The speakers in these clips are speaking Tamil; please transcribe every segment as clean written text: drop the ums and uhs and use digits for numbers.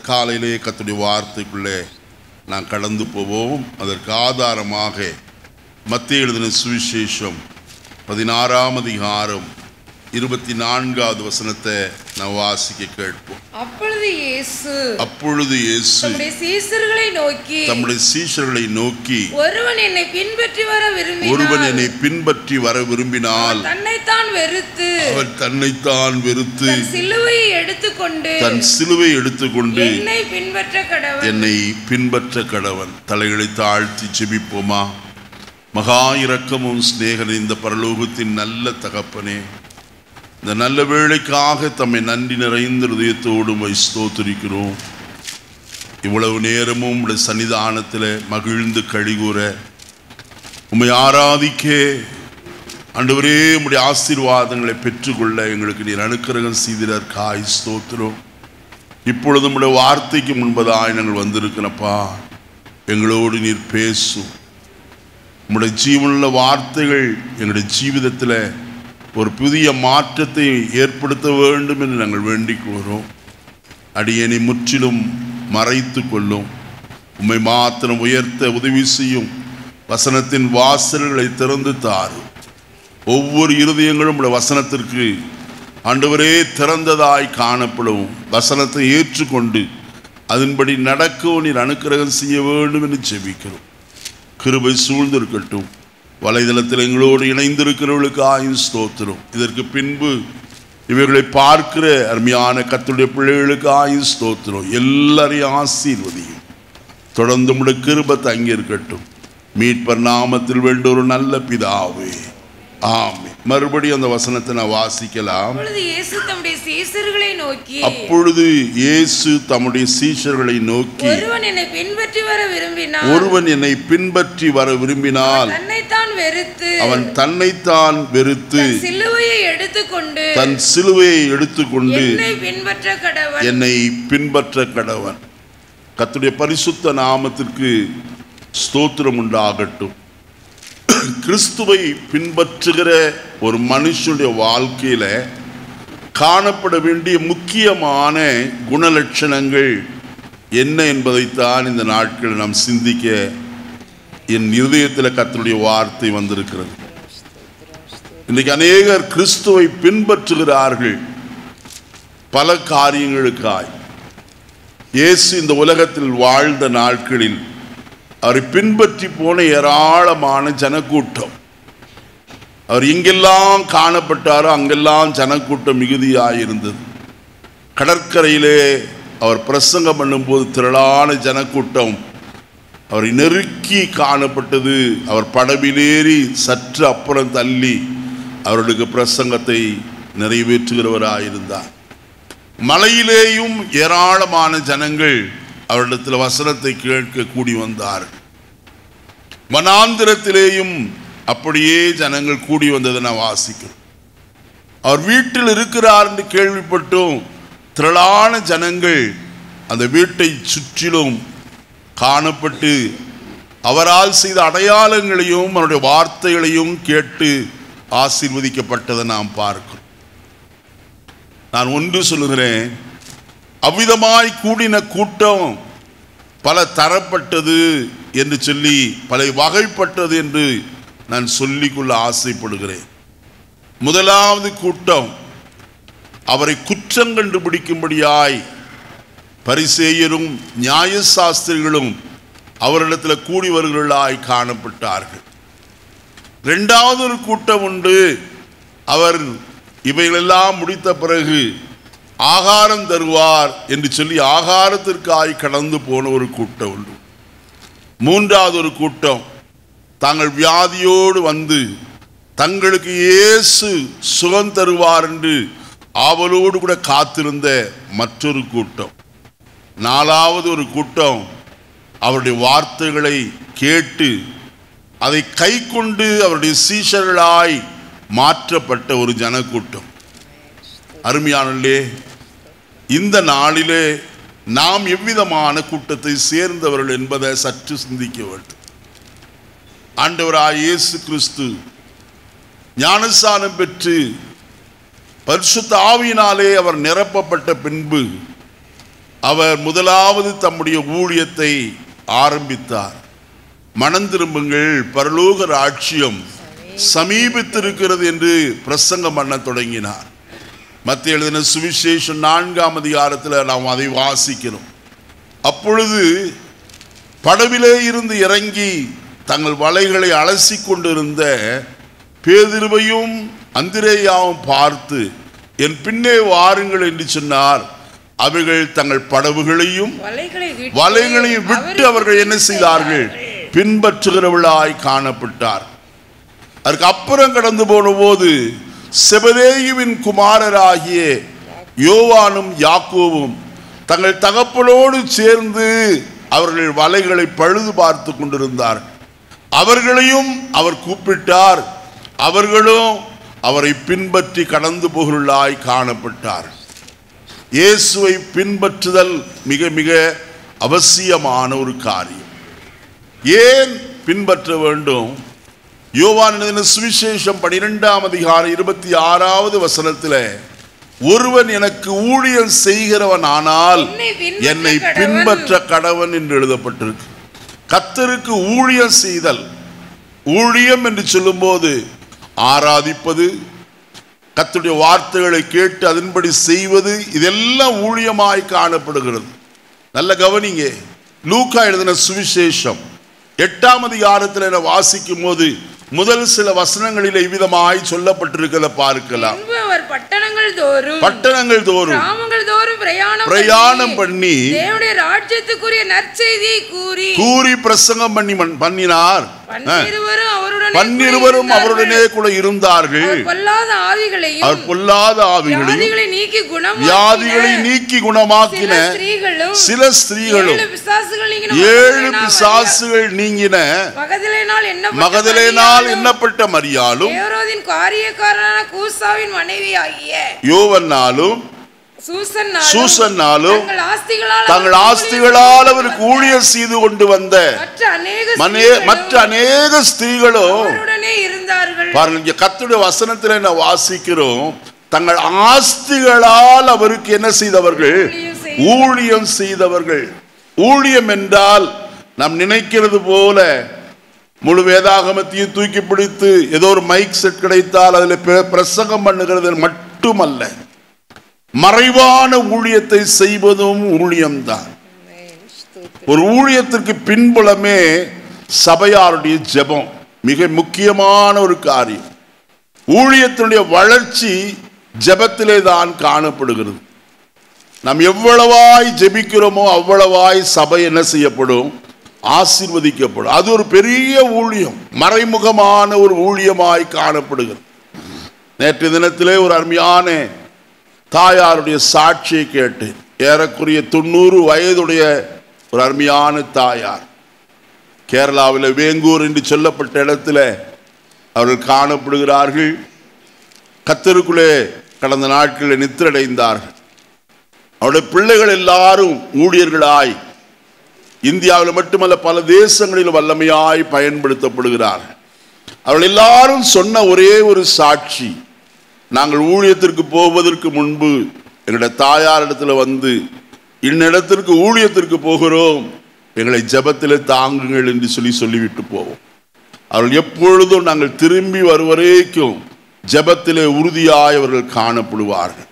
காலையிலே கர்த்தருடைய வார்த்தைக்குள்ளே நான் கடந்து போவோம். அதற்கு ஆதாரமாக மத்தேயு எழுதின சுவிசேஷம் 16ஆம் அதிகாரம் 24வது வசனத்தை நான் வாசிக்க கேட்போம். அப்பொழுது இயேசு தம்முடைய சீஷர்களை நோக்கி ஒருவன் என்னை பின்பற்றி வர விரும்பினால் அவன் தன்னைத்தான் வெறுத்து தன் சிலுவையை எடுத்துக்கொண்டு என்னை பின்பற்ற கடவன். தலைகளை தாழ்த்தி ஜெபிப்போமா. மகா இரக்கமும் சிநேகமும் இந்த பரலோகத்தின் நல்ல தகப்பனே, இந்த நல்ல வேளைக்காக தம்மை நன்றி நிறைந்த இதயத்தோடும் ஸ்தோத்திரிக்கிறோம். இவ்வளவு நேரமும் உம்முடைய சன்னிதானத்தில் மகிழ்ந்து கழிகூற உம்மை ஆராதிக்க ஆண்டவரே உம்முடைய ஆசீர்வாதங்களை பெற்றுக்கொள்ள எங்களுக்கு நீர் அனுக்கிரகம் செய்ததற்காய் ஸ்தோத்திரம். இப்பொழுது உம்முடைய வார்த்தைக்கு முன்பதாய் நாங்கள் வந்திருக்கிறப்பா, எங்களோடு நீர் பேசும். உம்முடைய ஜீவனுள்ள வார்த்தைகள் எங்களுடைய ஜீவிதத்தில் ஒரு புதிய மாற்றத்தை ஏற்படுத்த வேண்டும் என்று நாங்கள் வேண்டிக் கொள்கிறோம். அடியேனை முற்றிலும் மறைத்து கொள்ளும். உம்மை மாத்திரம் உயர்த்த உதவி செய்யும். வசனத்தின் வாசல்களை திறந்து தாரும். ஒவ்வொரு இருதயங்களும் உடைய வசனத்திற்கு ஆண்டவரே திறந்ததாய் காணப்படும். வசனத்தை ஏற்றுக்கொண்டு அதன்படி நடக்கவும் நீர் அனுக்கிரகம் செய்ய வேண்டும் என்று ஜெபிக்கிறோம். கிருபை சூழ்ந்திருக்கட்டும். வலைதளத்தில் எங்களோடு இணைந்திருக்கிறவர்களுக்கு ஸ்தோத்திரம். இதற்கு பின்பு இவர்களை பார்க்கிற அருமையான கர்த்தருடைய பிள்ளைகளுக்கு ஸ்தோத்திரம். எல்லாரையும் ஆசீர்வதியும். தொடர்ந்து உம்முடைய கிருபை தங்கி இருக்கட்டும். மீட்பர் நாமத்தில் வேண்டிய ஒரு நல்ல பிதாவே, ஆமென். மறுபடியும் அந்த வசனத்தை நான் வாசிக்கலாம். அப்பொழுது இயேசு தம்முடைய சீஷர்களை நோக்கி ஒருவன் என்னை பின்பற்றி வர விரும்பினால் அவன் தன்னைத்தான் வெறுத்து தன் சிலுவையை எடுத்துக்கொண்டு என்னை பின்பற்ற கடவன். கர்த்தருடைய பரிசுத்த நாமத்திற்கு ஸ்தோத்திரம் உண்டாகட்டும். கிறிஸ்துவை பின்பற்றுகிற ஒரு மனுஷனுடைய வாழ்க்கையில காணப்பட வேண்டிய முக்கியமான குணலட்சணங்கள் என்ன என்பதைத்தான் இந்த நாட்களில் நாம் சிந்திக்க என் இருதயத்தில் கர்த்தருடைய வார்த்தை வந்திருக்கிறது. இன்றைக்கு அநேகர் கிறிஸ்துவை பின்பற்றுகிறார்கள் பல காரியங்களுக்காய். இயேசு இந்த உலகத்தில் வாழ்ந்த நாட்களில் அவரை பின்பற்றி போன ஏராளமான ஜனக்கூட்டம். அவர் எங்கெல்லாம் காணப்பட்டாரோ அங்கெல்லாம் ஜனக்கூட்டம் மிகுதியாயிருந்தது. கடற்கரையிலே அவர் பிரசங்கம் பண்ணும்போது திரளான ஜனக்கூட்டம் அவரை நெருக்கி காணப்பட்டது. அவர் படவிலேறி சற்று அப்புறம் தள்ளி அவர்களுக்கு பிரசங்கத்தை நிறைவேற்றுகிறவராயிருந்தார். மலையிலேயும் ஏராளமான ஜனங்கள் அவரிடத்தில் வசனத்தை கேட்க கூடி வந்தார்கள். வனாந்திரத்திலேயும் அப்படியே ஜனங்கள் கூடி வந்ததை நான் வாசிக்கிறோம். அவர் வீட்டில் இருக்கிறார் என்று கேள்விப்பட்டும் திரளான ஜனங்கள் அந்த வீட்டை சுற்றிலும் காணப்பட்டு அவரால் செய்த அடையாளங்களையும் அவருடைய வார்த்தைகளையும் கேட்டு ஆசீர்வதிக்கப்பட்டதை நாம் பார்க்கிறோம். நான் ஒன்று சொல்லுகிறேன், அவ்விதமாய் கூடின கூட்டம் பல தரப்பட்டது என்று சொல்லி பல வகைப்பட்டது என்று நான் சொல்லிக்கொள்ள ஆசைப்படுகிறேன். முதலாவது கூட்டம் அவரை குற்றம் கண்டுபிடிக்கும்படியாய் பரிசேயரும் நியாயசாஸ்திரிகளும் அவரிடத்தில் கூடி வருகிறவர்களாய் காணப்பட்டார்கள். இரண்டாவது ஒரு கூட்டம் உண்டு. அவர் இவைகளெல்லாம் முடித்த பிறகு ஆகாரம் தருவார் என்று சொல்லி ஆகாரத்திற்காய் கடந்து போன ஒரு கூட்டம் உண்டு. மூன்றாவது ஒரு கூட்டம் தாங்கள் வியாதியோடு வந்து தங்களுக்கு இயேசு சுகம் தருவார் என்று ஆவலோடு கூட காத்திருந்த மற்றொரு கூட்டம். நாலாவது ஒரு கூட்டம் அவருடைய வார்த்தைகளை கேட்டு அதை கை கொண்டு அவருடைய சீஷர்களாய் மாற்றப்பட்ட ஒரு ஜனக்கூட்டம். அருமையானே, இந்த நாளிலே நாம் எவ்விதமான கூட்டத்தை சேர்ந்தவர்கள் என்பதை சற்று சிந்திக்க வேண்டும். ஆண்டவராய் இயேசு கிறிஸ்து ஞானஸ்நானம் பெற்று பரிசுத்த ஆவியினாலே அவர் நிரப்பப்பட்ட பின்பு அவர் முதலாவது தம்முடைய ஊழியத்தை ஆரம்பித்தார். மனம் திரும்புங்கள், பரலோக ராஜ்யம் சமீபித்திருக்கிறது என்று பிரசங்கம் பண்ண தொடங்கினார். மத்தேயு எழுதின சுவிசேஷம் 4ஆம் அதிகாரத்தில் நாம் அதை வாசிக்கிறோம். அப்பொழுது படவிலே இருந்து இறங்கி தங்கள் வலைகளை அலசி கொண்டிருந்த பேதுருவையும் அந்திரேயாவும் பார்த்து, என் பின்னே வாருங்கள் என்று சொன்னார். அவர்கள் தங்கள் படவுகளையும் வலைகளையும் விட்டு அவர்கள் என்ன செய்தார்கள்? பின்பற்றுகிறவர்களாய் காணப்பட்டார். அதற்கு அப்புறம் கடந்து போன போது செபதேயுவின் குமாரராகிய யோவானும் யாக்கோவும் தங்கள் தகப்பனோடு சேர்ந்து அவர்கள் வலைகளை பழுது பார்த்து கொண்டிருந்தார். அவர்களையும் அவர் கூப்பிட்டார். அவர்களும் அவரை பின்பற்றி கடந்து போகிறவர்களாய் காணப்பட்டார். இயேசுவை பின்பற்றுதல் மிக மிக அவசியமான ஒரு காரியம். ஏன் பின்பற்ற வேண்டும்? யோவான் எழுதின சுவிசேஷம் 12ஆம் அதிகாரம் 26வது வசனத்தில், ஒருவன் எனக்கு ஊழியம் செய்கிறவன் ஆனால் என்னை பின்பற்ற கடவன் என்று எழுதப்பட்டிருக்கு. கர்த்தருக்கு ஊழியம் செய்தல், ஊழியம் என்று சொல்லும்போது ஆராதிப்பது, கர்த்தருடைய வார்த்தைகளை கேட்டு அதன்படி செய்வது, இதெல்லாம் ஊழியமாய் காணப்படுகிறது. நல்ல கவனிங்க. லூக்கா எழுதின சுவிசேஷம் 8ஆம் அதிகாரத்தில் வாசிக்கும் போது முதல் சில வசனங்களில் இவ்விதமாய் சொல்லப்பட்டிருக்கிறத பார்க்கலாம். பட்டணங்கள் தோறும் பிரயாணம் பண்ணி தேவனுடைய ராஜ்யத்துக்குரிய நற்செய்தியை கூறி பிரசங்கம் பண்ணினார். பன்னிருவரும் அவருடனே கூட இருந்தார்கள். அவர் பொல்லாத ஆவிகளையும் வியாதிகளை நீக்கி குணமாக்கின சில ஸ்திரீகளும் 7 பிசாசுகள் நீங்கின மகதலேனால் எண்ணப்பட்ட மரியாளும் யோவன்னாலும் சூசன்னாலும் தங்கள் ஆஸ்திகளால் அவருக்கு ஊழியம் செய்து கொண்டு வந்த மற்ற அநேக ஸ்திரீகளும் பாருங்க. கர்த்தருடைய வசனத்தில் என்ன வாசிக்கிறோம்? தங்கள் ஆஸ்திகளால் அவருக்கு என்ன செய்தவர்கள்? ஊழியம் செய்தவர்கள். ஊழியம் என்றால் நாம் நினைக்கிறது போல முழு வேதாகமத்தையும் தூக்கி பிடித்து ஏதோ ஒரு மைக் செட் கிடைத்தால் அதில் பிரசங்கம் பண்ணுகிறது மட்டுமல்ல. மறைவான ஊழியத்தை செய்வதும் ஊழியம்தான். ஒரு ஊழியத்திற்கு பின்புலமே சபையாருடைய ஜெபம் மிக முக்கியமான ஒரு காரியம். ஊழியத்தினுடைய வளர்ச்சி ஜெபத்திலே தான் காணப்படுகிறது. நாம் எவ்வளவாய் ஜெபிக்கிறோமோ அவ்வளவாய் சபை என்ன செய்யப்படும்? ஆசீர்வதிக்கப்படும். அது ஒரு பெரிய ஊழியம், மறைமுகமான ஒரு ஊழியமாய் காணப்படுகிறது. நேற்று தினத்திலே ஒரு அருமையான தாயாருடைய சாட்சியை கேட்டேன். ஏறக்குறைய 90 வயதுடைய ஒரு அருமையான தாயார். கேரளாவில் வேங்கூர் என்று சொல்லப்பட்ட இடத்துல அவர்கள் காணப்படுகிறார்கள். கர்த்தருக்குள்ளே கடந்த நாட்களில் நித்திரடைந்தார்கள். அவருடைய பிள்ளைகள் எல்லாரும் ஊழியர்களாய் இந்தியாவில் மட்டுமல்ல பல தேசங்களில் வல்லமையாய் பயன்படுத்தப்படுகிறார்கள். அவர்கள் எல்லாரும் சொன்ன ஒரே ஒரு சாட்சி, நாங்கள் ஊழியத்திற்கு போவதற்கு முன்பு எங்களுடைய தாயாரிடத்தில் வந்து இன்னிடத்திற்கு ஊழியத்திற்கு போகிறோம், எங்களை ஜெபத்தில் தாங்குங்கள் என்று சொல்லிவிட்டு போவோம். அவர்கள் எப்பொழுதும் நாங்கள் திரும்பி வருவரைக்கும் ஜெபத்திலே உறுதியாய் அவர்கள் காணப்படுவார்கள்.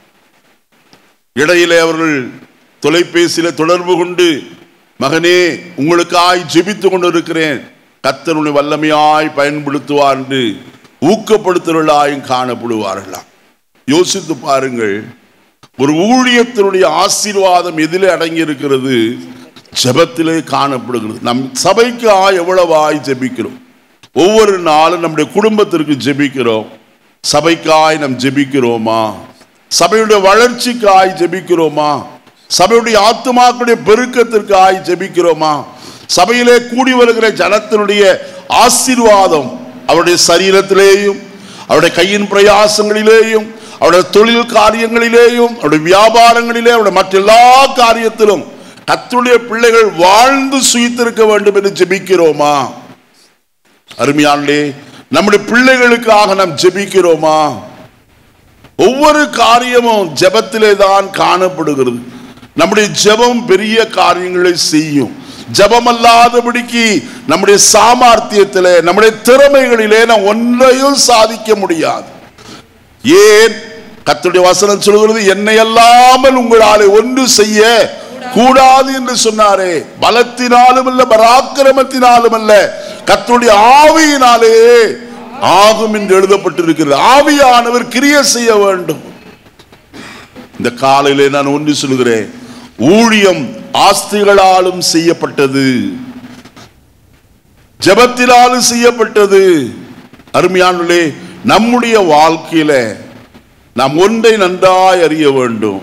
இடையிலே அவர்கள் தொலைபேசியில் தொடர்பு கொண்டு, மகனே உங்களுக்காய் ஜெபித்து கொண்டு இருக்கிறேன், கர்த்தருடைய வல்லமையாய் பயன்படுத்துவார் என்று ஊக்கப்படுத்துவர்களாயும் காணப்படுவார்களாம். யோசித்து பாருங்கள், ஒரு ஊழியத்தினுடைய ஆசீர்வாதம் எதிலே அடங்கி இருக்கிறது? ஜெபத்திலே காணப்படுகிறது. நம் சபைக்காய் எவ்வளவாய் ஜெபிக்கிறோம்? ஒவ்வொரு நாளும் நம்முடைய குடும்பத்திற்கு ஜெபிக்கிறோம். சபைக்காய் நாம் ஜெபிக்கிறோமா? சபையுடைய வளர்ச்சிக்காய் ஜெபிக்கிறோமா? சபையுடைய ஆத்துமாக்களுடைய பெருக்கத்திற்காய் ஜெபிக்கிறோமா? சபையிலே கூடி வருகிற ஜனத்தினுடைய ஆசீர்வாதம் அவருடைய சரீரத்திலேயும் அவருடைய கையின் பிரயாசங்களிலேயும் அவருடைய தொழில் காரியங்களிலேயும் அவருடைய வியாபாரங்களிலே அவருடைய மற்ற எல்லா காரியத்திலும் கர்த்தருடைய பிள்ளைகள் வாழ்ந்து சுயித்திருக்க வேண்டும் என்று ஜெபிக்கிறோமா? அருமையானே, நம்முடைய பிள்ளைகளுக்காக நாம் ஜெபிக்கிறோமா? ஒவ்வொரு காரியமும் ஜெபத்திலே தான் காணப்படுகிறது. நம்முடைய ஜெபம் பெரிய காரியங்களை செய்யும். ஜெபம் அல்லாதபடிக்கு நம்முடைய சாமர்த்தியத்திலே, நம்முடைய திறமைகளிலே நாம் ஒன்றையும் சாதிக்க முடியாது. ஏன்? கர்த்தருடைய வசனம் சொல்கிறது, என்னை அல்லாமல் உங்களாலே ஒன்று செய்ய கூடாது என்று சொன்னாரே. பலத்தினாலும் அல்ல, பராக்கிரமத்தினாலும் அல்ல, கர்த்தருடைய ஆவியினாலே ஆகும் என்று எழுதப்பட்டிருக்கிறது. ஆவியானவர் கிரியை செய்ய வேண்டும். இந்த காலையிலே நான் ஒன்று சொல்கிறேன், ஊழியம் ஆஸ்திகளாலும் செய்யப்பட்டது, ஜெபத்தினாலும் செய்யப்பட்டது. அருமையானவர்களே, நம்முடைய வாழ்க்கையில நாம் ஒன்றை நன்றாய் அறிய வேண்டும்.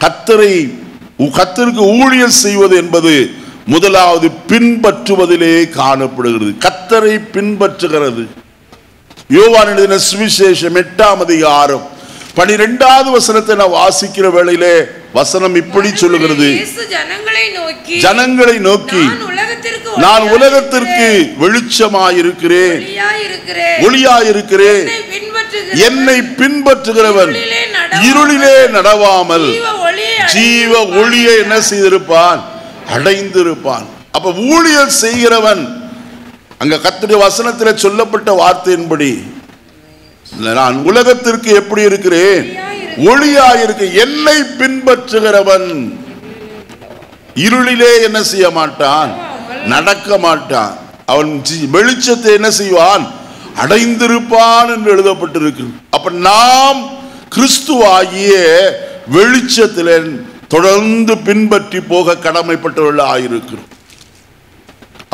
கர்த்தருக்கு ஊழியம் செய்வது என்பது முதலாவது பின்பற்றுவதிலே காணப்படுகிறது. கர்த்தரை பின்பற்றுகிறது. யோவான் எழுதின சுவிசேஷம் 8ஆம் அதிகாரம் 12வது வசனத்தை நான் வாசிக்கிற வேளையிலே வசனம் இப்படி சொல்லுகிறது, ஜனங்களை நோக்கி நான் உலகத்திற்கு வெளிச்சமாயிருக்கிறேன், ஒளியாயிருக்கிறேன். என்னை பின்பற்றுகிறவன் இருளிலே நடவாமல் ஜீவ ஒளியை என்ன செய்திருப்பான்? அடைந்திருப்பான். அப்ப ஊழியம் செய்கிறவன், அங்க கர்த்தருடைய வசனத்தில் சொல்லப்பட்ட வார்த்தையின்படி, நான் உலகத்திற்கு எப்படி இருக்கிறேன்? ஒளியாயிருக்க. என்னை பின்பற்றுகிறவன் இருளிலே என்ன செய்ய மாட்டான்? நடக்க மாட்டான். அவன் வெளிச்சத்தை என்ன செய்வான்? அடைந்திருப்பான் என்று எழுதப்பட்டிருக்கு. அப்ப நாம் கிறிஸ்துவாகிய வெளிச்சத்திலே தொடர்ந்து பின்பற்றி போக கடமைப்பட்டவர்களாயிருக்கிறோம்.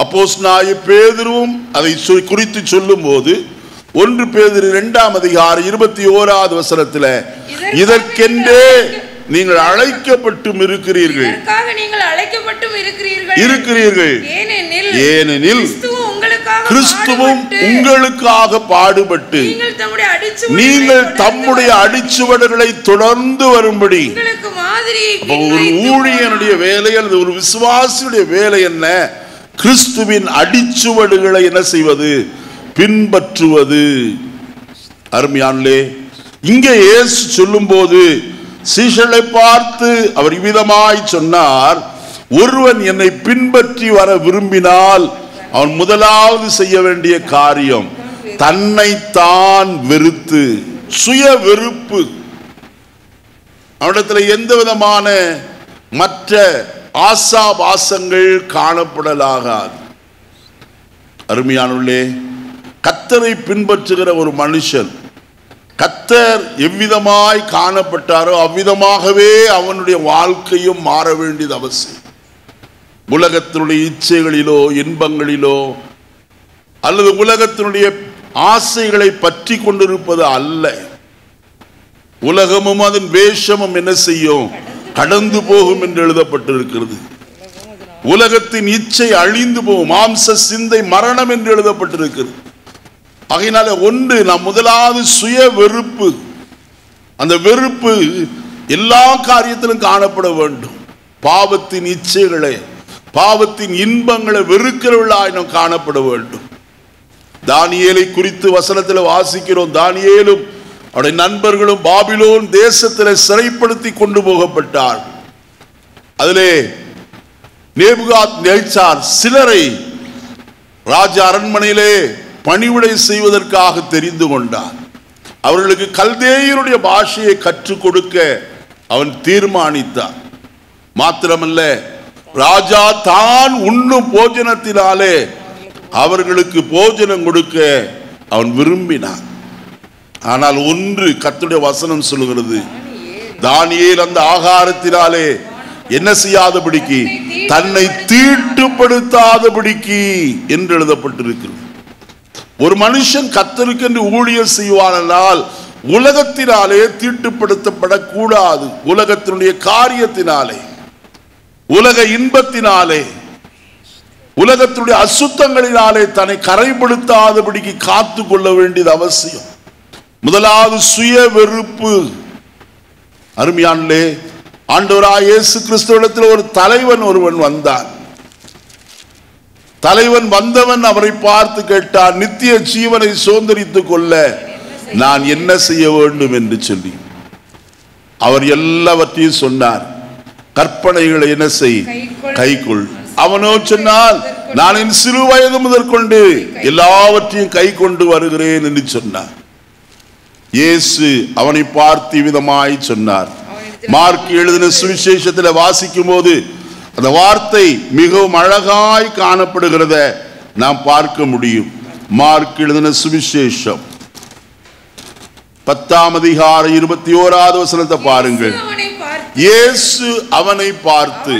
அப்போஸ்தலனாகிய பேதுருவும் அதை குறித்து சொல்லும் போது 1 பேதுரு 2ஆம் அதிகாரம் 21வது வசனத்தில், இதற்கென்றே நீங்கள் அழைக்கப்பட்டும் இருக்கிறீர்கள், ஏனெனில் கிறிஸ்துவும் உங்களுக்காக பாடுபட்டு நீங்கள் தம்முடைய அடிச்சுவடுகளை தொடர்ந்து வரும்படி. ஒரு ஊழியனுடைய வேலை அல்லது ஒரு விசுவாசியுடைய வேலை என்ன? கிறிஸ்துவின் அடிச்சுவடுகளை என்ன செய்வது? பின்பற்றுவது. அருமையானே, இங்கே இயேசு சொல்லும் போது சீஷர்களை பார்த்து அவர் இவ்விதமாய் சொன்னார், ஒருவன் என்னை பின்பற்றி வர விரும்பினால் அவன் முதலாவது செய்ய வேண்டிய காரியம் தன்னைத்தான் வெறுத்து, சுய வெறுப்பு. அவனிடத்தில் எந்த விதமான மற்ற ஆசாபாசங்கள் காணப்படலாகாது. அருமையானவர்களே, கர்த்தரை பின்பற்றுகிற ஒரு மனுஷன் கர்த்தர் எவ்விதமாய் காணப்பட்டாரோ அவ்விதமாகவே அவனுடைய வாழ்க்கையும் மாற வேண்டியது அவசியம். உலகத்தினுடைய இச்சைகளிலோ இன்பங்களிலோ அல்லது உலகத்தினுடைய ஆசைகளை பற்றி கொண்டிருப்பது அல்ல. உலகமும் அதன் வேஷமும் என்ன செய்யும்? கடந்து போகும் என்று எழுதப்பட்டிருக்கிறது. உலகத்தின் இச்சை அழிந்து போகும், மாம்ச சிந்தை மரணம் என்று எழுதப்பட்டிருக்கிறது. ஆகையினால ஒன்று, நாம் முதலாவது சுய வெறுப்பு. அந்த வெறுப்பு எல்லா காரியத்திலும் காணப்பட வேண்டும். பாவத்தின் இச்சைகளை, பாவத்தின் இன்பங்களை வெறுக்கிறவர்களாய் நாம் காணப்பட வேண்டும். தானியேலை குறித்து வசனத்தில் வாசிக்கிறோம். தானியேலும் அவருடைய நண்பர்களும் பாபிலோன் தேசத்தில் சிறைப்படுத்தி கொண்டு போகப்பட்டார். அதிலே நேபுகாத்நேச்சார் சிலரை ராஜ அரண்மனையிலே பணிவிடை செய்வதற்காக தெரிந்து கொண்டார். அவர்களுக்கு கல்தேயருடைய பாஷையை கற்றுக் கொடுக்க அவன் தீர்மானித்தார். மாத்திரமல்ல, ராஜா தான் உண்ணும் போஜனத்தினாலே அவர்களுக்கு போஜனம் கொடுக்க அவன் விரும்பினான். ஆனால் ஒன்று கர்த்தருடைய வசனம் சொல்லுகிறது, தானியேல் அந்த ஆகாரத்தினாலே என்ன செய்யாதபடிக்கு, தன்னை தீட்டுப்படுத்தாதபடிக்கு என்று எழுதப்பட்டிருக்கிறது. ஒரு மனுஷன் கர்த்தருக்கு என்று ஊழியம் செய்வானால் உலகத்தினாலே தீட்டுப்படுத்தப்படக்கூடாது. உலகத்தினுடைய காரியத்தினாலே, உலக இன்பத்தினாலே, உலகத்தினுடைய அசுத்தங்களினாலே தன்னை கரைப்படுத்தாதபடிக்கு காத்து கொள்ள வேண்டியது அவசியம். முதலாவது சுய வெறுப்பு. அருமையானே, ஆண்டவராகிய இயேசு கிறிஸ்துவிடத்தில் ஒரு தலைவன் ஒருவன் வந்தான். தலைவன் வந்தவன் அவரை பார்த்து கேட்டான், நித்திய ஜீவனை சுதந்தரித்துக் கொள்ள நான் என்ன செய்ய வேண்டும் என்று சொல்லி அவர் எல்லாவற்றையும் சொன்னார். கற்பனைகளை என்ன செய், கைக்கொள். அவனோ சொன்னால் நான் என் சிறு வயது முதற்கொண்டு எல்லாவற்றையும் கை கொண்டு வருகிறேன் என்று சொன்னார். இயேசு அவனை பார்த்து விதமாய் சொன்னார். மார்க் எழுதின சுவிசேஷத்தில் வாசிக்கும் போது அந்த வார்த்தை மிகவும் அழகாய் காணப்படுகிறத நாம் பார்க்க முடியும். மார்க் எழுதின சுவிசேஷம் 10ஆம் அதிகாரம் 21வது வசனத்தை பாருங்கள். இயேசு அவனை பார்த்து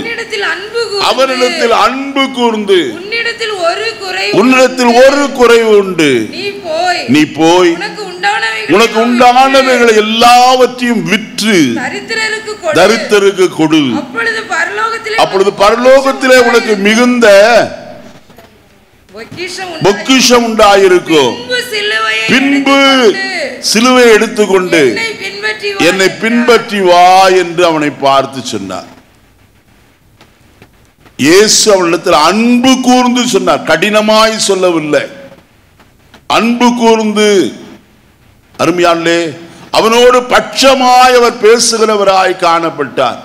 அவனிடத்தில் அன்பு கூர்ந்து, உன்னிடத்தில் ஒரு குறைவு உண்டு, நீ போய் உனக்கு உண்டானவைகளை எல்லாவற்றையும் விற்று தரித்திரருக்கு கொடு, அப்பொழுது பரலோகத்திலே உனக்கு மிகுந்த பொக்கிஷம் உண்டாயிருக்கும். பின்பு சிலுவை எடுத்துக்கொண்டு என்னை பின்பற்றி வா என்று அவனை பார்த்து சொன்னார். இயேசு அவனிடத்தில் அன்பு கூர்ந்து சொன்னார், கடினமாய் சொல்லவில்லை, அன்பு கூர்ந்து. அருமையானே, அவனோடு பட்சமாய் அவர் பேசுகிறவராய் காணப்பட்டார்.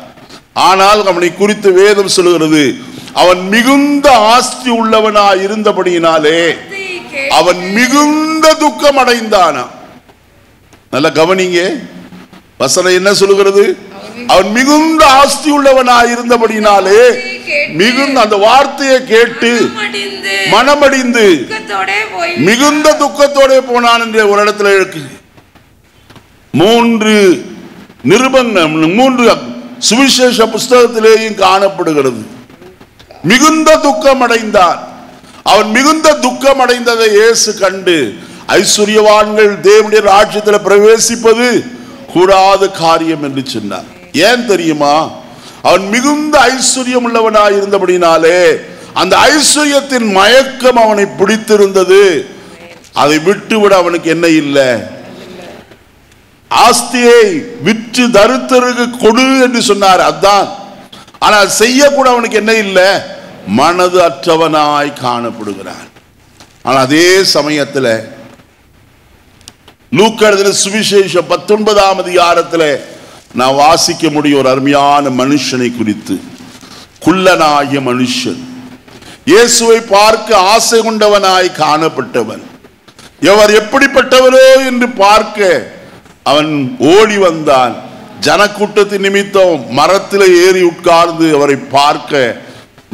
ஆனால் அவனை குறித்து வேதம் சொல்கிறது, அவன் மிகுந்த ஆஸ்தி உள்ளவனாய் இருந்தபடியினாலே அவன் மிகுந்த துக்கம் அடைந்தான். நல்ல கவனிங்க, வசனம் என்ன சொல்லுகிறது? அவன் மிகுந்த ஆஸ்தி உள்ளவனாய் இருந்தபடியினாலே மிகுந்த, அந்த வார்த்தையை கேட்டு மனமடிந்து மிகுந்த துக்கத்தோட போனான் என்று ஒரு இடத்துல இருக்கு. 3 நிருபங்கள் 3 சுவிசேஷ புஸ்தகத்திலேயும் காணப்படுகிறது. மிகுந்த துக்கம் அடைந்தான். அவன் மிகுந்த துக்கம் அடைந்ததை இயேசு கண்டு, ஐஸ்வர்யவான்கள் தேவனுடைய ராஜ்யத்தில் பிரவேசிப்பது கூடாத காரியம் என்று சொன்னார். ஏன் தெரியுமா? அவன் மிகுந்த ஐஸ்வர்யம் உள்ளவனாய் இருந்தபடினாலே அந்த ஐஸ்வர்யத்தின் மயக்கம் அவனை பிடித்திருந்தது. அதை விட்டுவிட அவனுக்கு என்ன இல்லை, ஆஸ்தியை விற்று தரித்திரருக்கு கொடு என்று சொன்னார். அதான். ஆனால் செய்யக்கூட அவனுக்கு என்ன இல்லை, மனது அற்றவனாய் காணப்படுகிறான். ஆனால் அதே சமயத்தில் லூக்கா எழுதின சுவிசேஷம் 19ஆம் அதிகாரத்தில் நான் வாசிக்க முடியும் ஒரு அருமையான மனுஷனை குறித்து. குள்ளனாகிய மனுஷன், இயேசுவை பார்க்க ஆசை கொண்டவனாய் காணப்பட்டவன். எவர் எப்படிப்பட்டவரோ என்று பார்க்க அவன் ஓடி வந்தான். ஜனக்கூட்டத்தின் நிமித்தம் மரத்தில் ஏறி உட்கார்ந்து அவரை பார்க்க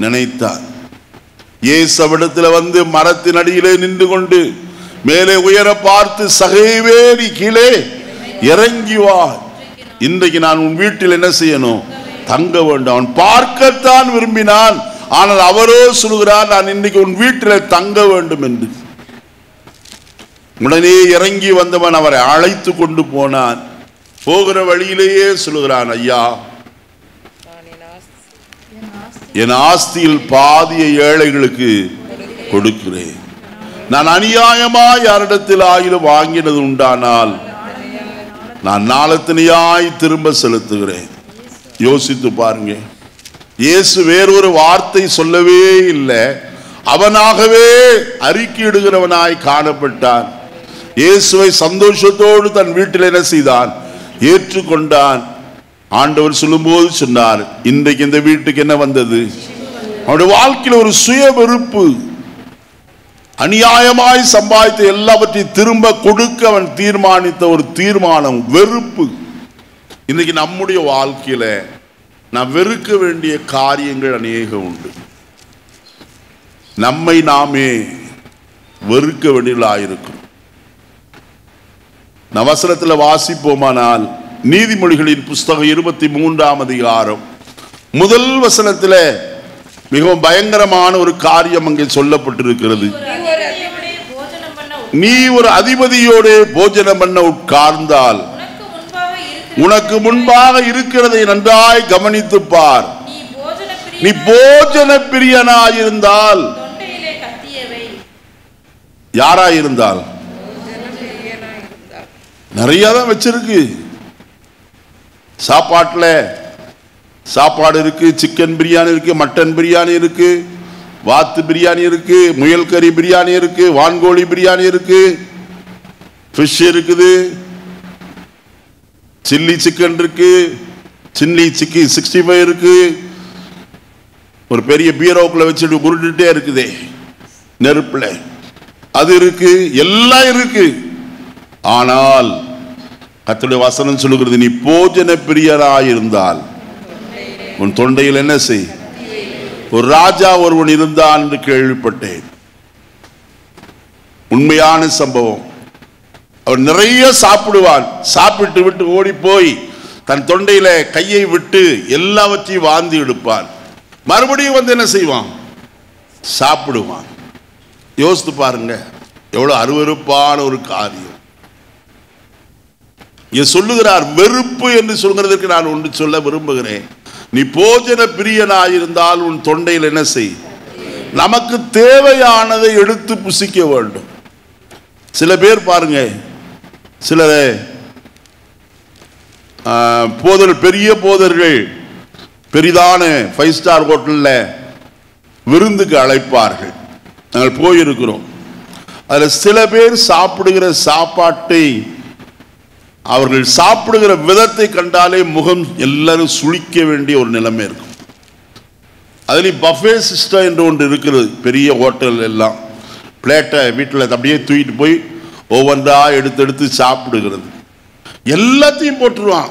நினைத்தான். இயேசு அவரிடத்தில் வந்து மரத்தின் அடியிலே நின்று கொண்டு மேலே உயர பார்த்து, சகைவே நீ கீழே இறங்கி வா, இன்றைக்கு நான் உன் வீட்டில் என்ன செய்யணும், தங்க வேண்டும். அவன் பார்க்கத்தான் விரும்பினான். ஆனால் அவரோ சொல்கிறார், நான் இன்னைக்கு உன் வீட்டில் தங்க வேண்டும் என்று. உடனே இறங்கி வந்தவன் அவரை அழைத்து கொண்டு போனான். போகிற வழியிலேயே சொல்லுகிறான், ஐயா, என் ஆஸ்தியில் பாதியை ஏழைகளுக்கு கொடுக்கிறேன். நான் அநியாயமாய் யாரிடத்தில் ஆகிலும் வாங்கினது உண்டானால் நான் நாளத்தினையாய் திரும்ப செலுத்துகிறேன். யோசித்து பாருங்க, இயேசு வேறொரு வார்த்தை சொல்லவே இல்லை. அவனாகவே அறிக்கையிடுகிறவனாய் காணப்பட்டான். இயேசுவை சந்தோஷத்தோடு தன் வீட்டில் என்ன செய்தான், ஏற்றுக்கொண்டான். ஆண்டவர் சொல்லும்போது சொன்னார், இன்றைக்கு இந்த வீட்டுக்கு என்ன வந்தது? அவனுடைய வாழ்க்கையில் ஒரு சுய வெறுப்பு, அநியாயமாய் சம்பாதித்த எல்லாவற்றையும் திரும்ப கொடுக்க அவன் தீர்மானித்த ஒரு தீர்மானம், வெறுப்பு. இன்னைக்கு நம்முடைய வாழ்க்கையில நாம் வெறுக்க வேண்டிய காரியங்கள் அநேகம் உண்டு. நம்மை நாமே வெறுக்க வேண்டியதாயிருக்கும். நவசனத்தில் வாசிப்போமானால் நீதிமொழிகளின் புஸ்தகம் 23ஆம் அதிகாரம் 1 வசனத்தில் மிகவும் பயங்கரமான ஒரு காரியம் அங்கே சொல்லப்பட்டிருக்கிறது. நீ ஒரு அதிபதியோட போஜனம் பண்ண உட்கார்ந்தால் உனக்கு முன்பாக இருக்கிறதை நன்றாய் கவனித்து பார். நீ போஜன பிரியனாயிருந்தால், யாராயிருந்தால், நிறைய தான் வச்சிருக்கு. சாப்பாடு இருக்கு, சிக்கன் பிரியாணி இருக்கு, மட்டன் பிரியாணி இருக்கு, வாத்து பிரியாணி இருக்கு, முயல் கறி பிரியாணி இருக்கு, வான்கோழி பிரியாணி இருக்கு, ஃபிஷ் இருக்குது, சில்லி சிக்கன் இருக்கு, சில்லி 65 இருக்கு, ஒரு பெரிய பீரோக்குள்ள வச்சுட்டு உருட்டுட்டே இருக்குதே நெருப்புல, அது இருக்கு, எல்லாம் இருக்கு. ஆனால் கர்த்தருடைய வசனம் சொல்லுகிறது, நீ போஜன பிரியராயிருந்தால் உன் தொண்டையில் என்ன செய். ஒரு ராஜா ஒருவன் இருந்தான் என்று கேள்விப்பட்டேன். உண்மையான சம்பவம். அவன் நிறைய சாப்பிடுவான். சாப்பிட்டு விட்டு ஓடி போய் தன் தொண்டையில கையை விட்டு எல்லாவற்றையும் வாந்தி எடுப்பான். மறுபடியும் வந்து என்ன செய்வான், சாப்பிடுவான். யோசித்து பாருங்க, எவ்வளவு அருவருப்பான ஒரு காரியம். சொல்லுகிறார், வெறுப்பு என்று சொல்கிறதற்கு நான் ஒன்று சொல்ல விரும்புகிறேன். நீ போஜன பிரியனாயிருந்தால் உன் தொண்டையில் என்ன செய். நமக்கு தேவையானதை எடுத்து புசிக்க வேண்டும். சில பேர் பாருங்க, சிலர் போதர், பெரிய போதர்கள் பெரிதான 5 ஸ்டார் ஹோட்டலில் விருந்துக்கு அழைப்பார்கள். நாங்கள் போயிருக்கிறோம். அதில் சில பேர் சாப்பிடுகிற சாப்பாட்டை, அவர்கள் சாப்பிடுகிற விதத்தை கண்டாலே முகம் எல்லாரும் சுளிக்க வேண்டிய ஒரு நிலைமை இருக்கும். அதுலேயும் பஃபே சிஸ்டம் என்று ஒன்று இருக்கிறது. பெரிய ஹோட்டல் எல்லாம் பிளேட்டை வீட்டில் அப்படியே தூக்கிட்டு போய் ஒவ்வொன்றா எடுத்து எடுத்து சாப்பிடுகிறது. எல்லாத்தையும் போட்டுருவான்.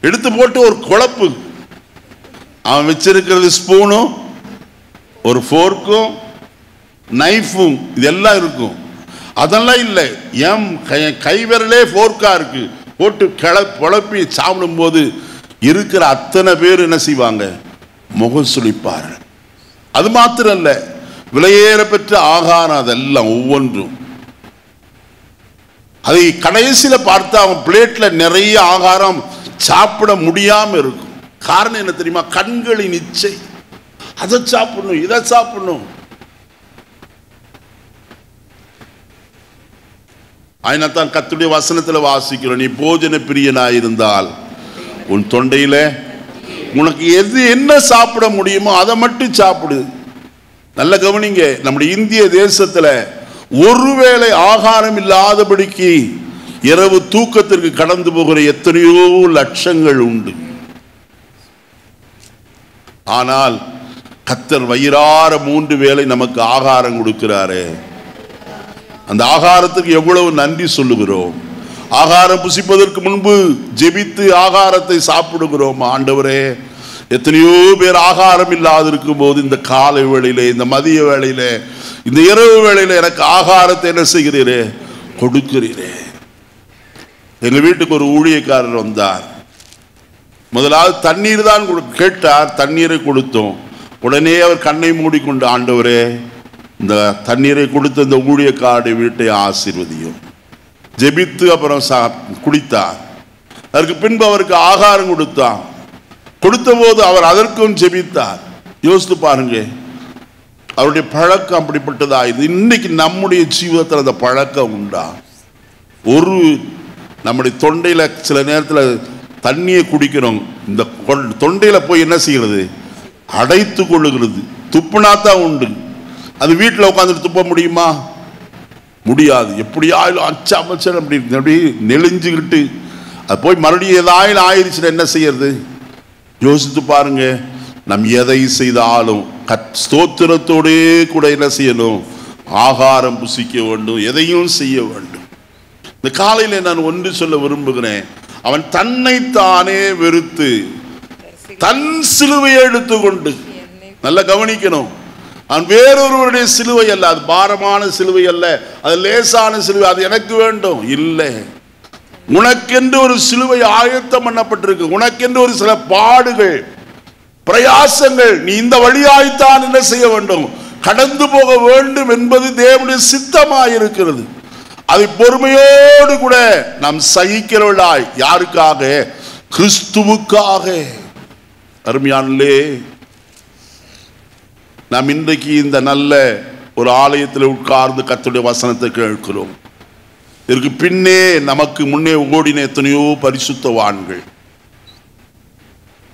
எடுத்து போட்டு ஒரு குழப்பு. அவன் வச்சிருக்கிறது ஸ்பூனும் ஒரு ஃபோர்க்கும் நைஃபும் இதெல்லாம் இருக்கும். அதெல்லாம் இல்லை, என் கைவிரலே ஃபோர்க்கா இருக்கு. போட்டு குழப்பி சாப்பிடும்போது இருக்கிற அத்தனை பேர் என்ன செய்வாங்க, முகம் சுளிப்பார்கள். அது மாத்திரம் இல்லை, விலையேற பெற்ற ஆகாரம் அதெல்லாம் ஒவ்வொன்றும். அதை கடைசியில் பார்த்தா அவன் பிளேட்ல நிறைய ஆகாரம் சாப்பிட முடியாம இருக்கும். காரணம் என்ன தெரியுமா, கண்களின் இச்சை. அதை சாப்பிடணும், இதை சாப்பிடணும். அதனால்தான் கர்த்தருடைய வசனத்தில் வாசிக்கிறோம், நீ போஜன பிரியனாயிருந்தால் உன் தொண்டையில உனக்கு எது என்ன சாப்பிட முடியுமோ அதை மட்டும் சாப்பிடு. நல்ல கவனிங்க, நம்முடைய இந்திய தேசத்தில் ஒருவேளை ஆகாரம் இல்லாதபடிக்கு இரவு தூக்கத்திற்கு கடந்து போகிற எத்தனையோ லட்சங்கள் உண்டு. ஆனால் கர்த்தர் வயிறார 3 வேளை நமக்கு ஆகாரம் கொடுக்கிறாரே, அந்த ஆகாரத்துக்கு எவ்வளவு நன்றி சொல்லுகிறோம். ஆகாரம் புசிப்பதற்கு முன்பு ஜெபித்து ஆகாரத்தை சாப்பிடுகிறோம். ஆண்டவரே, எத்தனையோ பேர் ஆகாரம் இல்லாது இருக்கும் போது இந்த காலை வேளையிலே, இந்த மதிய வேளையிலே, இந்த இரவு வேளையில எனக்கு ஆகாரத்தை என்ன செய்கிறீரே, கொடுக்கிறீரே. எங்க வீட்டுக்கு ஒரு ஊழியக்காரர் வந்தார். முதலாவது தண்ணீர் தான் கேட்டார். தண்ணீரை கொடுத்தோம். உடனே அவர் கண்ணை மூடிக்கொண்டு, ஆண்டவரே, இந்த தண்ணீரை கொடுத்த இந்த ஊழியக்காரருடைய வீட்டை ஆசீர்வதியும். ஜெபித்து அப்புறம் குடித்தார். அதற்கு பின்பு அவருக்கு ஆகாரம் கொடுத்தார். கொடுத்த போது அவர் அதற்கும் ஜெபித்தார். யோசித்து பாருங்க, அவருடைய பழக்கம் அப்படிப்பட்டதா. இது இன்னைக்கு நம்முடைய ஜீவிதத்தில் அந்த பழக்கம் உண்டா? ஒரு நம்முடைய தொண்டையில சில நேரத்தில் தண்ணியை குடிக்கிறோம், இந்த தொண்டையில போய் என்ன செய்கிறது, அடைத்து கொள்ளுகிறது. துப்புனாத்தான் உண்டு. அது வீட்டில் உட்காந்துட்டு துப்ப முடியுமா? முடியாது. எப்படியாயிலும் அச்சமச்சன் அப்படி அப்படி நெளிஞ்சுக்கிட்டு அது போய் மறுபடியும் ஏதாயிலும் ஆயிடுச்சுன்னா என்ன செய்யறது? யோசித்து பாருங்க. நம் எதை செய்தாலும் ஸ்தோத்திரத்தோடே கூட என்ன செய்யணும், ஆகாரம் புசிக்க வேண்டும், எதையும் செய்ய வேண்டும். இந்த காலையில் நான் ஒன்று சொல்ல விரும்புகிறேன். அவன் தன்னைத்தானே வெறுத்து தன் சிலுவையை எடுத்துக்கொண்டு, நல்லா கவனிக்கணும், அவன் வேறொருவருடைய சிலுவை அல்ல, அது பாரமான சிலுவை அல்ல, அது லேசான சிலுவை, அது எனக்கு வேண்டும் இல்லை. உனக்கென்று ஒரு சிலுவை ஆயத்தம் பண்ணப்பட்டிருக்கு. உனக்கென்று ஒரு சில பாடுகள், பிரயாசங்கள், நீ இந்த வழியாய்த்தான் என்ன செய்ய வேண்டும், கடந்து போக வேண்டும் என்பது தேவனுடைய சித்தமாயிருக்கிறது. அதை பொறுமையோடு கூட நாம் சகிக்கிறவர்களாய், யாருக்காக? கிறிஸ்துவுக்காக. அருமையானே, நாம் இன்றைக்கு இந்த நல்ல ஒரு ஆலயத்தில் உட்கார்ந்து கர்த்தருடைய வசனத்தை கேட்கிறோம். இதற்கு பின்னே நமக்கு முன்னே ஓடின எத்தனையோ பரிசுத்தவான்கள்.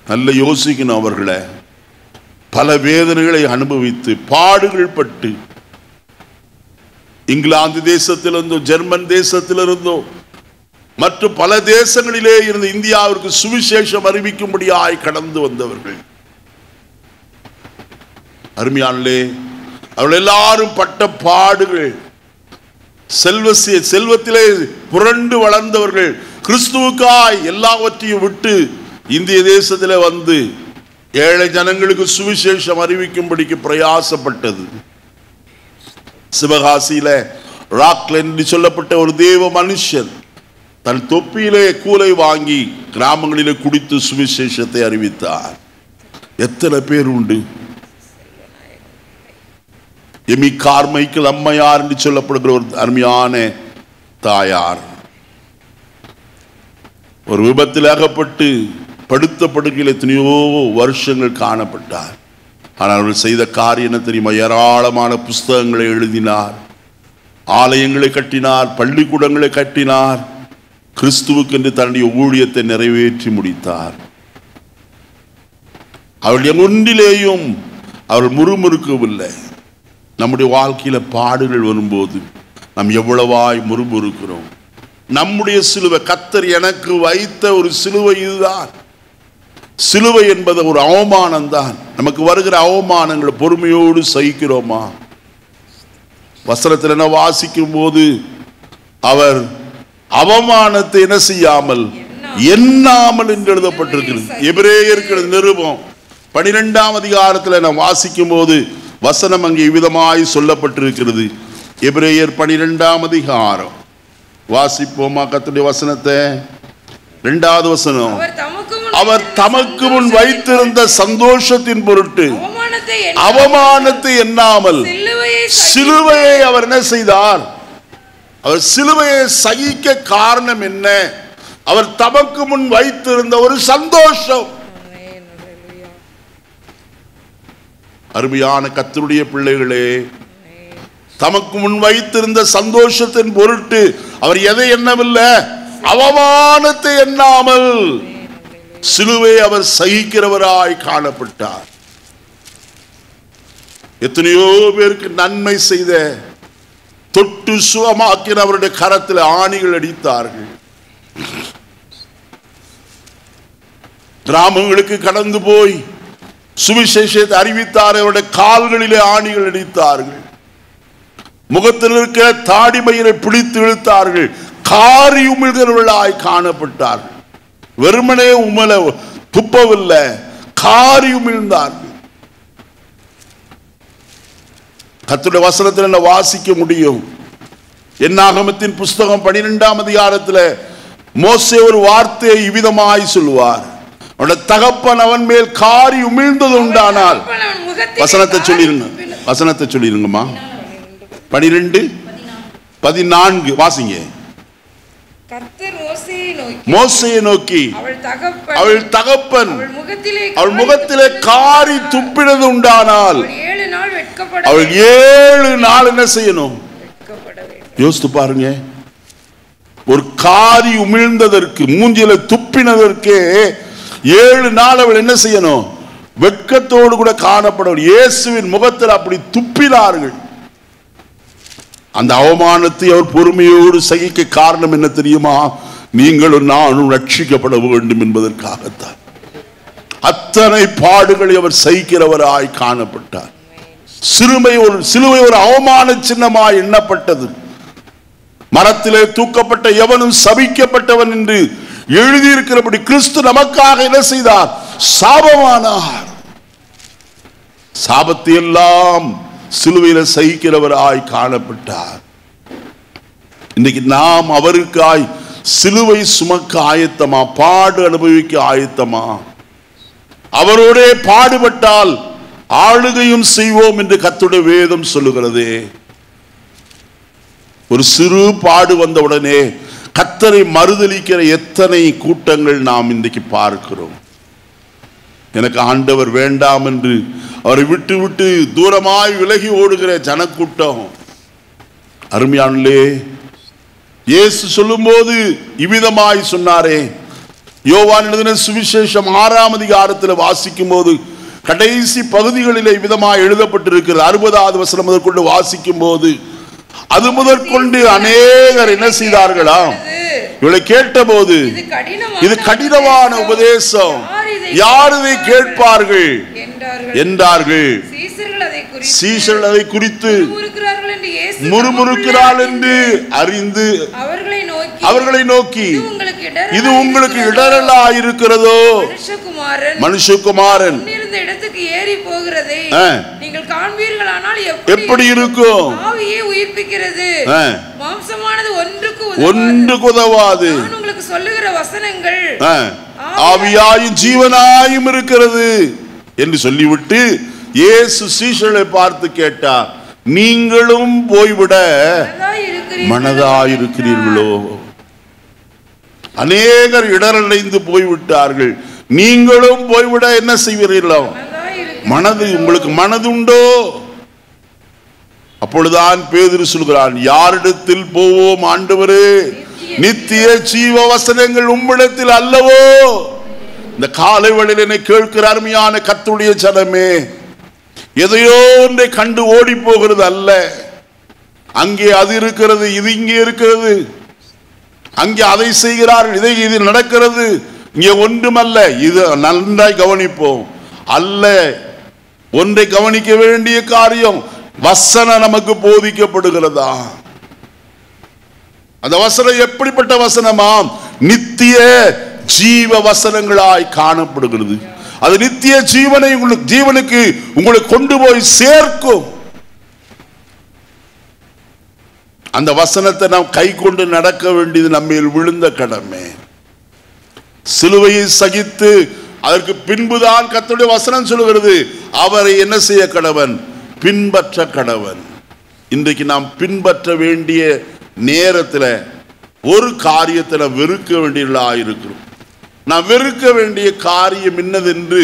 நல்ல யோசிக்கணும். அவர்களை பல வேதனைகளை அனுபவித்து பாடுகள் பட்டு, இங்கிலாந்து தேசத்திலிருந்தோ ஜெர்மன் தேசத்திலிருந்தோ மற்றும் பல தேசங்களிலே இருந்து இந்தியாவிற்கு சுவிசேஷம் அறிவிக்கும்படியாய் கடந்து வந்தவர்கள். அருமையானே, அவர்கள் எல்லாரும் பட்ட பாடுகள், செல்வத்திலே புரண்டு வளர்ந்தவர்கள் கிறிஸ்துவுக்காய் எல்லாவற்றையும் விட்டு இந்திய தேசத்திலே வந்து ஏழை ஜனங்களுக்கு சுவிசேஷம் அறிவிக்கும்படிக்கு பிரயாசப்பட்டது. சிவகாசியில ராக்லன் என்று சொல்லப்பட்ட ஒரு தேவ மனுஷன் தன் தொப்பியிலே கூலை வாங்கி கிராமங்களிலே குடித்து சுவிசேஷத்தை அறிவித்தார். எத்தனை பேர் உண்டு? எமி கார்மைக்கேல் அம்மையார் என்று சொல்லப்படுகிற ஒரு அருமையான தாயார் ஒரு விபத்தில் அகப்பட்டு படுத்த படுக்கையில் எத்தனையோ வருஷங்கள் காணப்பட்டார். ஆனால் அவர்கள் செய்த காரியம் என்ன தெரியுமா? ஏராளமான புஸ்தகங்களை எழுதினார், ஆலயங்களை கட்டினார், பள்ளிக்கூடங்களை கட்டினார், கிறிஸ்துவுக்கு என்று தன்னுடைய ஊழியத்தை நிறைவேற்றி முடித்தார். அவருடைய ஒன்றிலேயும் அவர்கள் முறுமுறுக்கவில்லை. நம்முடைய வாழ்க்கையில பாடுகள் வரும்போது நாம் எவ்வளவாய் முறுமுறுக்கிறோம். நம்முடைய சிலுவை, கர்த்தர் எனக்கு வைத்த ஒரு சிலுவை இதுதான். சிலுவை என்பது ஒரு அவமானம் தான். நமக்கு வருகிற அவமானங்களை பொறுமையோடு சகிக்கிறோமா? வசனத்தில் என்ன வாசிக்கும் போது அவர் அவமானத்தை என்ன செய்யாமல் எண்ணாமல் என்று எழுதப்பட்டிருக்கிறது. எபிரேயருக்கு நிருபம் 12ஆம் அதிகாரத்தில் நான் வாசிக்கும் போது வசனம் அங்கே விதமாய் சொல்லப்பட்டிருக்கிறது. எபிரேயர் 12ஆம் அதிகாரம் வாசிப்போமா கர்த்தருடைய வசனத்தை? 2வது வசனம். அவர் தமக்கு முன் வைத்திருந்த சந்தோஷத்தின் பொருட்டு அவமானத்தை எண்ணாமல் சிலுவையை அவர் என்ன செய்தார்? அவர் சிலுவையை சகிக்க காரணம் என்ன? அவர் தமக்கு முன் வைத்திருந்த ஒரு சந்தோஷம். அருமையான கர்த்தருடைய பிள்ளைகளே, தமக்கு முன் வைத்திருந்த சந்தோஷத்தின் பொருட்டு அவர் எதை எண்ணவில்லை? அவமானத்தை எண்ணாமல் சிலுவை அவர் சகிக்கிறவராய் காணப்பட்டார். எத்தனையோ பேருக்கு நன்மை செய்த, தொட்டு சுகமாக்கின அவருடைய கரத்தில் ஆணிகள் அடித்தார்கள். கிராமங்களுக்கு கடந்து போய் சுவிசேஷத்தை அறிவித்தார். அவருடைய கால்களிலே ஆணிகள் அடித்தார்கள். முகத்தில் இருக்க தாடி மயிரை பிடித்து இழுத்தார்கள். காரி உமிழ்கிறவர்களாய் காணப்பட்டார்கள். வெறுமனே உமல துப்பவில்லை, காரி உமிழ்ந்தார்கள். கர்த்தருடைய வசனத்தில் என்ன வாசிக்க முடியும்? என்னாகமத்தின் புஸ்தகம் 12ஆம் அதிகாரத்தில் மோசே ஒரு வார்த்தையை இவ்விதமாய் சொல்லுவார். அவனுடைய தகப்பன் அவன் மேல் காரி உமிழ்ந்தது உண்டானால், வசனத்தை சொல்லிருங்க, வசனத்தை சொல்லிருங்கம்மா. 12:14 வாசிங்க. மோசேயை நோக்கி அவள் தகப்பன் அவள் முகத்திலே காரி துப்பினது உண்டானால் அவள் 7 நாள் என்ன செய்யணும்? யோசித்து பாருங்க. ஒரு காரி உமிழ்ந்ததற்கு, மூஞ்சில துப்பினதற்கு 7 நாள் அவள் என்ன செய்யணும்? வெட்கத்தோடு கூட காணப்படும். இயேசுவின் முகத்தில் அப்படி துப்பினார்கள். அந்த அவமானத்தை அவர் பொறுமையோடு சகிக்க காரணம் என்ன தெரியுமா? நீங்களும் நானும் ரட்சிக்கப்பட வேண்டும் என்பதற்காகத்தான். அத்தனை பாடுகளை அவர் சகிக்கிறவராய் காணப்பட்டார். சிலுவை ஒரு அவமான சின்னமாய் எண்ணப்பட்டது. மரத்திலே தூக்கப்பட்ட எவனும் சபிக்கப்பட்டவன் என்று எழுதியிருக்கிறபடி கிறிஸ்து நமக்காக என்ன செய்தார்? சாபமானார். சாபத்தை எல்லாம் சிலுவையில சகிக்கிறவராய் காணப்பட்டார். இன்னைக்கு நாம் அவருக்காய் சிலுவை சுமக்க ஆயத்தமா? பாடு அனுபவிக்க ஆயத்தமா? அவரோட பாடுபட்டால் ஆளுகையும் செய்வோம் என்று கர்த்தருடைய வேதம் சொல்லுகிறது. ஒரு சிறு பாடு வந்தவுடனே கர்த்தரை மறுதலிக்கிற எத்தனை கூட்டங்கள் நாம் இன்றைக்கு பார்க்கிறோம். எனக்கு ஆண்டவர் வேண்டாம் என்று அவரை விட்டு விட்டு தூரமாய் விலகி ஓடுகிற ஜனக்கூட்டம். அருமையானே, இயேசு சொல்லும் போது இவ்விதமாய் சொன்னாரே. யோவான் எழுதின சுவிசேஷம் 6ஆம் அதிகாரத்தில் வாசிக்கும் போது கடைசி பகுதிகளிலே விதமாய் எழுதப்பட்டிருக்கிறது. 60வது வசனம் முதற்கொண்டு வாசிக்கும் போது அது முதற்கொண்டு அநேகர் என்ன செய்தார்களா? இவளை கேட்டபோது இது கடினமான உபதேசம், யார் இதை கேட்பார்கள் என்றார்கள். சீஷர்கள் அதை குறித்து முறுமுறுக்கிறாள் என்று அறிந்து அவர்களை நோக்கி, இது உங்களுக்கு இடரலா இருக்கிறதோ? மனுஷகுமாரன் இடத்துக்கு ஏறி போகிறதை நீங்கள் காண்பீர்களானால் எப்படி இருக்கும்? ஆவியை உயிர்ப்பிக்கிறது, மாம்சமானது ஒன்றுக்கு உதவாது. நான் உங்களுக்கு சொல்லுகிற வசனங்கள் ஆவியாயும் ஜீவனாயும் இருக்கிறது என்று சொல்லிவிட்டு இயேசு சீஷர்களை பார்த்து கேட்டார், நீங்களும் போய்விட மனதாயிருக்கிறீர்களோ? அநேகர் இடரடைந்து போய்விட்டார்கள், நீங்களும் போய்விட என்ன செய்வீர்களோ? மனது உங்களுக்கு மனதுண்டோ? அப்பொழுதுதான் பேதுரு சொல்கிறான், யாரிடத்தில் போவோம் ஆண்டவரே? நித்திய ஜீவ வசனங்கள் உம்மிடத்தில் அல்லவோ? இந்த காலை வேளையில் என்னை கேட்கிற அருமையான கர்த்தருடைய ஜனமே, எதையோ ஒன்றை கண்டு ஓடி போகிறது அல்ல. அங்கே அது இருக்கிறது, இது இங்கே இருக்கிறது, அங்கே அதை செய்கிறார்கள், இது நடக்கிறது, இங்கே ஒன்றுமல்ல. இது நன்றாய் கவனிப்போம். அல்ல, ஒன்றை கவனிக்க வேண்டிய காரியம், வசனம் நமக்கு போதிக்கப்படுகிறதா? அந்த வசனம் எப்படிப்பட்ட வசனமாம்? நித்திய ஜீவ வசனங்களாய் காணப்படுகிறது. அது நித்திய ஜீவனை ஜீவனுக்கு உங்களை கொண்டு போய் சேர்க்கும். அந்த வசனத்தை நாம் கை கொண்டு நடக்க வேண்டியது நம்மேல் விழுந்த கடமை. சிலுவையை சகித்து அதற்கு பின்புதான் கர்த்தருடைய வசனம் சொல்லுகிறது, அவரை என்ன செய்ய கடவன்? பின்பற்ற கடவன். இன்றைக்கு நாம் பின்பற்ற வேண்டிய நேரத்தில் ஒரு காரியத்தை நாம் வெறுக்க வேண்டியவர்களாக இருக்கிறோம். நான் வெறுக்க வேண்டிய காரியம் என்னதென்று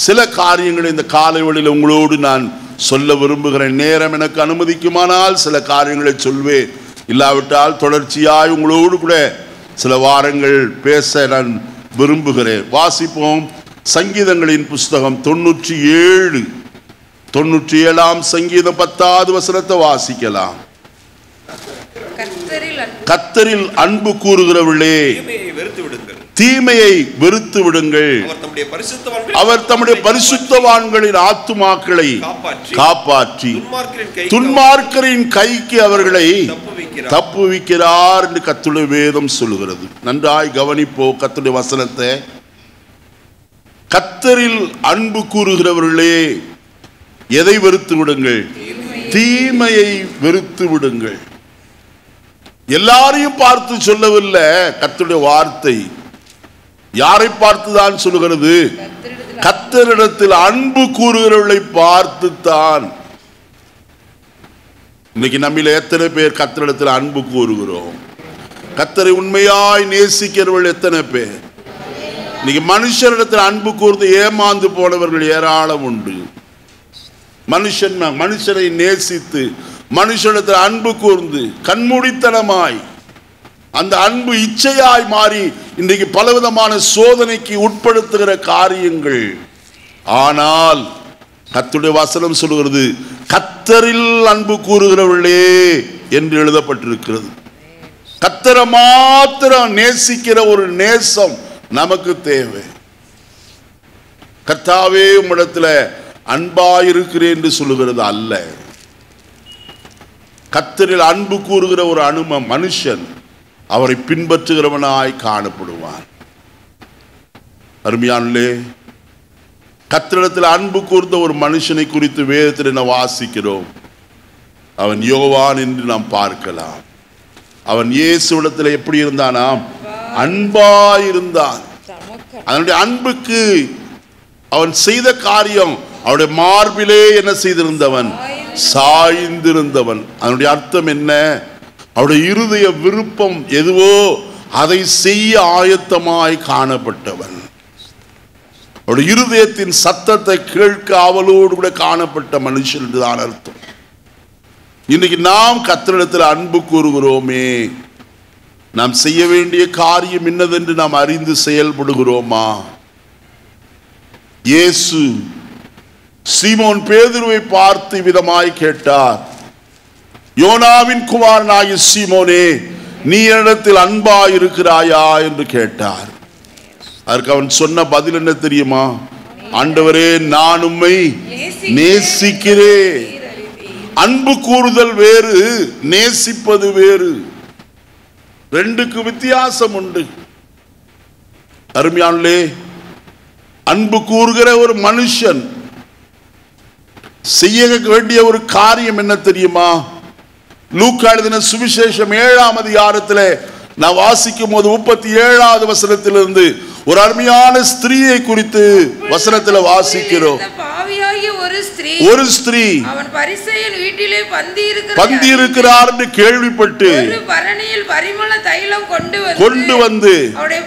சில காரியங்களை இந்த காலை வேளையில் உங்களோடு நான் சொல்ல விரும்புகிறேன். நேரம் எனக்கு அனுமதிக்குமானால் சில காரியங்களை சொல்வேன், இல்லாவிட்டால் தொடர்ச்சியாய் உங்களோடு கூட சில வாரங்கள் பேச நான் விரும்புகிறேன். வாசிப்போம். சங்கீதங்களின் புஸ்தகம் 97 சங்கீதம் 10வது வசனத்தை வாசிக்கலாம். கர்த்தரில் அன்பு கூறுகிறவர்களே, தீமையை வெறுத்து விடுங்கள். அவர் தம்முடைய பரிசுத்தவான்களின் ஆத்துமாக்களை காப்பாற்றி துன்மார்க்கரின் கைக்கு அவர்களை தப்புவிக்கிறார் என்று கர்த்தருடைய வேதம் சொல்லுகிறது. நன்றாய் கவனிப்போ கர்த்தருடைய வசனத்தை. கர்த்தரில் அன்பு கூறுகிறவர்களே, எதை வெறுத்து விடுங்கள்? தீமையை வெறுத்து விடுங்கள். எல்லாரையும் பார்த்து சொல்லவில்லை கர்த்தருடைய வார்த்தை. யாரை பார்த்துதான் சொல்லுகிறது? கர்த்தரிடத்தில் அன்பு கூறுகிறவர்களை பார்த்துத்தான். இன்னைக்கு நம்மில எத்தனை பேர் கர்த்தரிடத்தில் அன்பு கூறுகிறோம்? கர்த்தரை உண்மையாய் நேசிக்கிறவர்கள் எத்தனை பேர்? இன்னைக்கு மனுஷரிடத்தில் அன்பு கூர்ந்து ஏமாந்து போனவர்கள் ஏராளம் உண்டு. மனுஷனை நேசித்து மனுஷனிடத்தில் அன்பு கூர்ந்து கண்மூடித்தனமாய் அந்த அன்பு இச்சையாய் மாறி இன்றைக்கு பலவிதமான சோதனைக்கு உட்படுத்துகிற காரியங்கள். ஆனால் கர்த்தருடைய வசனம் சொல்லுகிறது, கர்த்தரில் அன்பு கூறுகிறவர்களே என்று எழுதப்பட்டிருக்கிறது. கர்த்தரை மாத்திரம் நேசிக்கிற ஒரு நேசம் நமக்கு தேவை. கர்த்தாவே உம்மிடத்தில் அன்பாயிருக்கிறேன் என்று சொல்லுகிறது அல்ல. கர்த்தரில் அன்பு கூறுகிற ஒரு மனுஷன் அவரை பின்பற்றுகிறவனாய் காணப்படுவான். அருமையானே, கர்த்தரிடத்தில் அன்பு கூர்ந்த ஒரு மனுஷனை குறித்து வேதத்தில் என்ன வாசிக்கிறோம்? அவன் யோவான் என்று நாம் பார்க்கலாம். அவன் இயேசுவிடத்தில் எப்படி இருந்தானாம்? அன்பாயிருந்தான். அதனுடைய அன்புக்கு அவன் செய்த காரியம், அவருடைய மார்பிலே என்ன செய்திருந்தவன்? சாய்ந்திருந்தவன். அதனுடைய அர்த்தம் என்ன? அவருடைய இருதய விருப்பம் எதுவோ அதை செய்ய ஆயத்தமாய் காணப்பட்டவன். அவருடைய இருதயத்தின் சத்தத்தை கேட்க அவளோடு கூட காணப்பட்ட மனுஷன் என்றுதான் அர்த்தம். இன்னைக்கு நாம் கர்த்தரிடத்தில் அன்பு கூறுகிறோமே, நாம் செய்ய வேண்டிய காரியம் என்னதென்று நாம் அறிந்து செயல்படுகிறோமா? இயேசு சீமோன் பேதுருவை பார்த்து விதமாய் கேட்டார், யோனாவின் குமாரனாகிய சீமோனே, நீ என்னிடத்தில் அன்பா இருக்கிறாயா என்று கேட்டார். அதற்கு அவன் சொன்ன பதில் என்ன தெரியுமா? ஆண்டவரே, நான் உம்மை நேசிக்கிறேன். அன்பு கூறுதல் வேறு, நேசிப்பது வேறு. ரெண்டுக்கு வித்தியாசம் உண்டு. அருமையானே, அன்பு கூறுகிற ஒரு மனுஷன் செய்ய வேண்டிய ஒரு காரியம் என்ன தெரியுமா? லூக்கா எழுதின சுவிசேஷம் 7ஆம் அதிகாரத்திலே நான் வாசிக்கும் போது 37வது வசனத்திலிருந்து ஒரு அருமையான ஸ்திரீயை குறித்து வசனத்தில் வாசிக்கிறோம். ஒரு ஸ்திரீ அவன் பரிசேயன் வீட்டிலே பந்தி இருக்கிறார் என்று கேள்விப்பட்டு ஒரு பரணியில் பரிமள தைலம் கொண்டு வந்து அவருடைய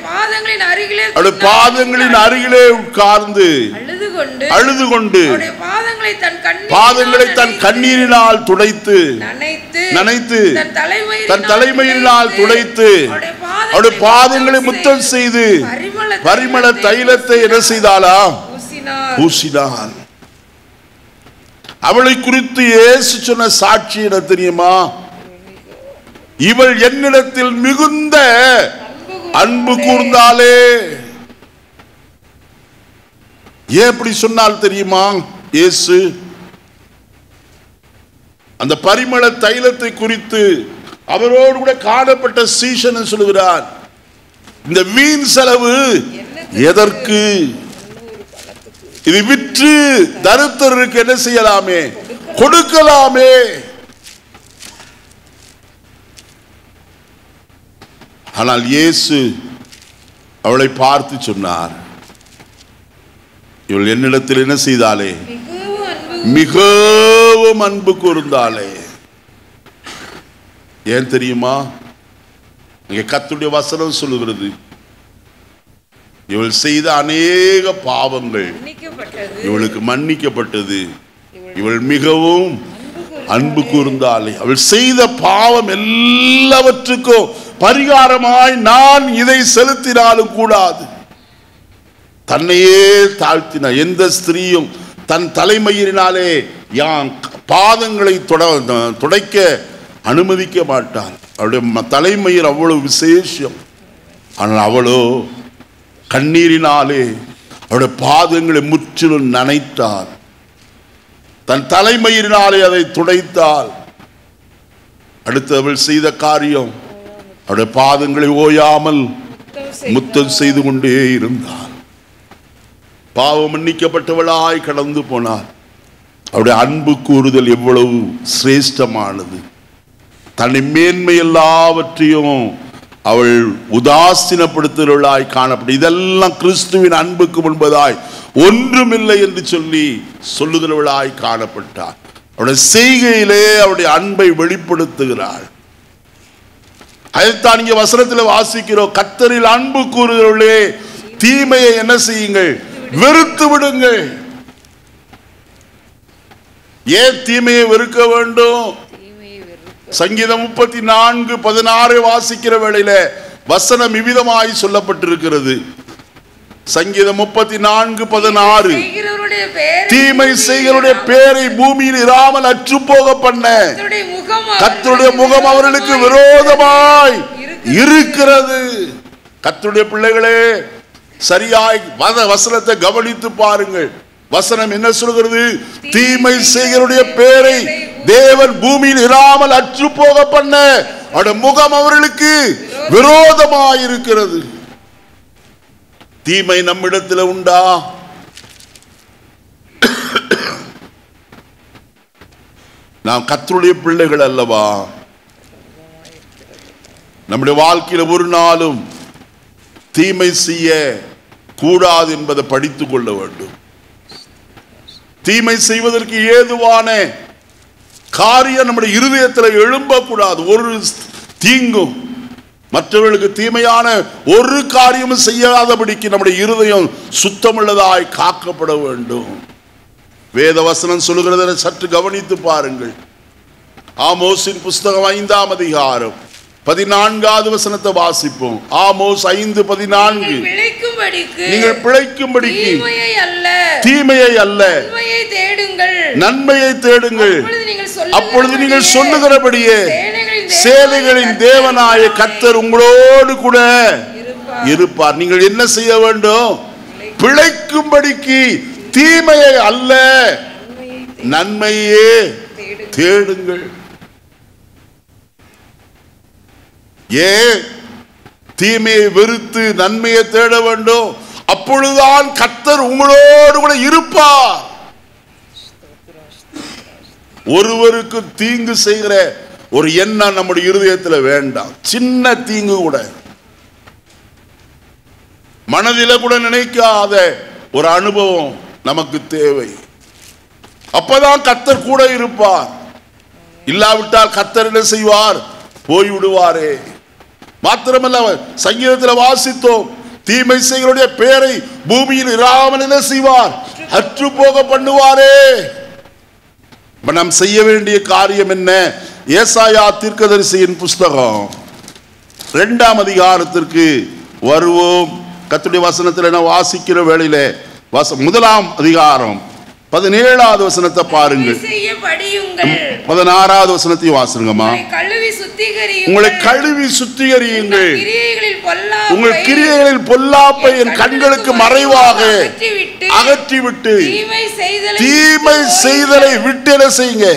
பாதங்களின் அருகிலே உட்கார்ந்து அழுது கொண்டு பாதங்களை தன் கண்ணீரினால் துடைத்து நனைத்து தன் தலைமையினால் துடைத்து அவருடைய பாதங்களை முத்தம் செய்து பரிமள தைலத்தை என்ன செய்தாளா? பூசினாள். அவளை குறித்து இயேசு சொன்ன சாட்சி என்ன தெரியுமா? இவள் என்னிடத்தில் மிகுந்த அன்பு கூர்ந்தாளே. ஏன் இப்படி சொன்னால் தெரியுமா? இயேசு அந்த பரிமள தைலத்தை குறித்து அவரோடு கூட காணப்பட்ட சீஷன் சொல்லுகிறார், இந்த வீண் செலவு எதற்கு? இது விற்று தரித்திரருக்கு என்ன செய்யலாமே? கொடுக்கலாமே. ஆனால் இயேசு அவளை பார்த்து சொன்னார், இவள் என்னிடத்தில் என்ன செய்தாலே? மிகவும் அன்பு கூர்ந்தாளே. ஏன் தெரியுமா? இங்கே கர்த்தருடைய வசனம் சொல்லுகிறது, இவள் செய்த அநேக பாவங்கள் இவளுக்கு மன்னிக்கப்பட்டது. இவள் மிகவும் அன்பு கூர்ந்தாளே. அவள் செய்த பாவம் எல்லாவற்றுக்கும் பரிகாரமாய் நான் இதை செலுத்தினாலும் கூடாது. தன்னையே தாழ்த்தின எந்த ஸ்திரீயும் தன் தலைமயிரினாலே பாதங்களை துடைக்க அனுமதிக்க மாட்டாள். அவளுடைய தலைமயிர் அவ்வளவு விசேஷம். ஆனால் அவளோ கண்ணீரினாலே அவருடைய பாதங்களை முற்றிலும் நனைத்தாள். தன் தலைமயிரினாலே அதை துடைத்தாள். அடுத்து அவள் செய்த காரியம், அவருடைய பாதங்களை ஓயாமல் முத்தம் செய்து கொண்டே இருந்தாள். பாவம் மன்னிக்கப்பட்டவளாய் கடந்து போனாள். அவருடைய அன்பு கூறுதல் எவ்வளவு சிரேஷ்டமானது. தன்னை மேன்மை எல்லாவற்றையும் அவள் உதாசீனப்படுத்துகிறவளாய் காணப்படும். இதெல்லாம் கிறிஸ்துவின் அன்புக்கு முன்பதாய் ஒன்றுமில்லை என்று சொல்லுகிறவளாய் காணப்பட்டார். அவருடைய செய்கையிலே அவருடைய அன்பை வெளிப்படுத்துகிறாள். அதைத்தான் இங்கே வசனத்தில் வாசிக்கிறோம், கர்த்தரில் அன்பு கூறுகிறவர்களே தீமையை என்ன செய்யுங்கள்? வெறுத்து விடுங்கள். ஏன் தீமையை வெறுக்க வேண்டும்? சங்கீதம் 34:16 வாசிக்கிற வேளையில வசனம் விவிதமாய் சொல்லப்பட்டிருக்கிறது. சங்கீதம் 34:16 தீமை செய்கிறவருடைய பேரை பூமியில் இராமல் அற்று போக பண்ண கர்த்தருடைய முகம் அவர்களுக்கு விரோதமாய் இருக்கிறது. கர்த்தருடைய பிள்ளைகளே, சரியாய் வசனத்தை கவனித்து பாருங்கள். வசனம் என்ன சொல்கிறது? தீமை செய்கிறவருடைய பேரை தேவன் பூமியில் இராமல் அற்று போக பண்ண அவருடைய முகம் அவர்களுக்கு விரோதமாய் இருக்கிறது. தீமை நம்மிடத்தில் உண்டா? நாம் கர்த்தருடைய பிள்ளைகள் அல்லவா? நம்முடைய வாழ்க்கையில் ஒரு நாளும் தீமை செய்ய கூடாது என்பதை படித்துக் கொள்ள வேண்டும். தீமை செய்வதற்கு ஏதுவான காரியம் நம்முடைய இருதயத்தில் எழும்பக்கூடாது. ஒரு தீங்கும் மற்றவர்களுக்கு தீமையான ஒரு காரியமும் செய்யாதபடிக்கு நம்முடைய இருதயம் சுத்தமுள்ளதாய் காக்கப்பட வேண்டும். வேத வசனம் சொல்லுகிறதை சற்று கவனித்து பாருங்கள். ஆமோஸின் புஸ்தகம் 5ஆம் அதிகாரம் 14வது வசனத்தை வாசிப்போம். ஆமோஸ் 5:14 நீங்கள் பிழைக்கும்படிக்கு தீமையை அல்ல நன்மையை தேடுங்கள், அப்பொழுது நீங்கள் சொல்லுகிறபடியே சேனைகளின் தேவனாய கர்த்தர் உங்களோடு கூட இருப்பார். நீங்கள் என்ன செய்ய வேண்டும்? பிழைக்கும்படிக்கு தீமையை அல்ல நன்மையே தேடுங்கள். ஏன் தீமையை வெறுத்து நன்மையை தேட வேண்டும்? அப்பொழுதுதான் கர்த்தர் உங்களோடு கூட இருப்பார். ஒருவருக்கு தீங்கு செய்கிற ஒரு எண்ணம் நம்முடைய இருதயத்தில் வேண்டாம். சின்ன தீங்கு கூட மனதில கூட நினைக்காத ஒரு அனுபவம் நமக்கு தேவை. அப்பதான் கர்த்தர் கூட இருப்பார். இல்லாவிட்டால் கர்த்தர் என்ன செய்வார்? போய்விடுவாரே. மாத்திரமல்ல, சங்கீதத்தில் வாசித்தோம், தீமை செய்களுடைய பேரை பூமியில் இராமல் என்ன செய்வார்? அற்று போக பண்ணுவாரே. நாம் செய்ய வேண்டிய காரியம் என்ன? ஏசாயா தீர்க்கதரிசியின் புஸ்தகம் 2ஆம் அதிகாரத்திற்கு வருவோம். கர்த்தருடைய வசனத்தில் என்ன வாசிக்கிற வேளையில 1ஆம் அதிகாரம் 17வது வசனத்தை பாருங்கள். 16வது வசனத்தையும் வாசிங்கம்மா. உங்களை கழுவி சுத்திகரியுங்கள், உங்கள் கிரியைகளில் பொல்லாப்பை என் கண்களுக்கு மறைவாக அகற்றிவிட்டு தீமை செய்தலை விட்டு என்ன செய்யுங்க?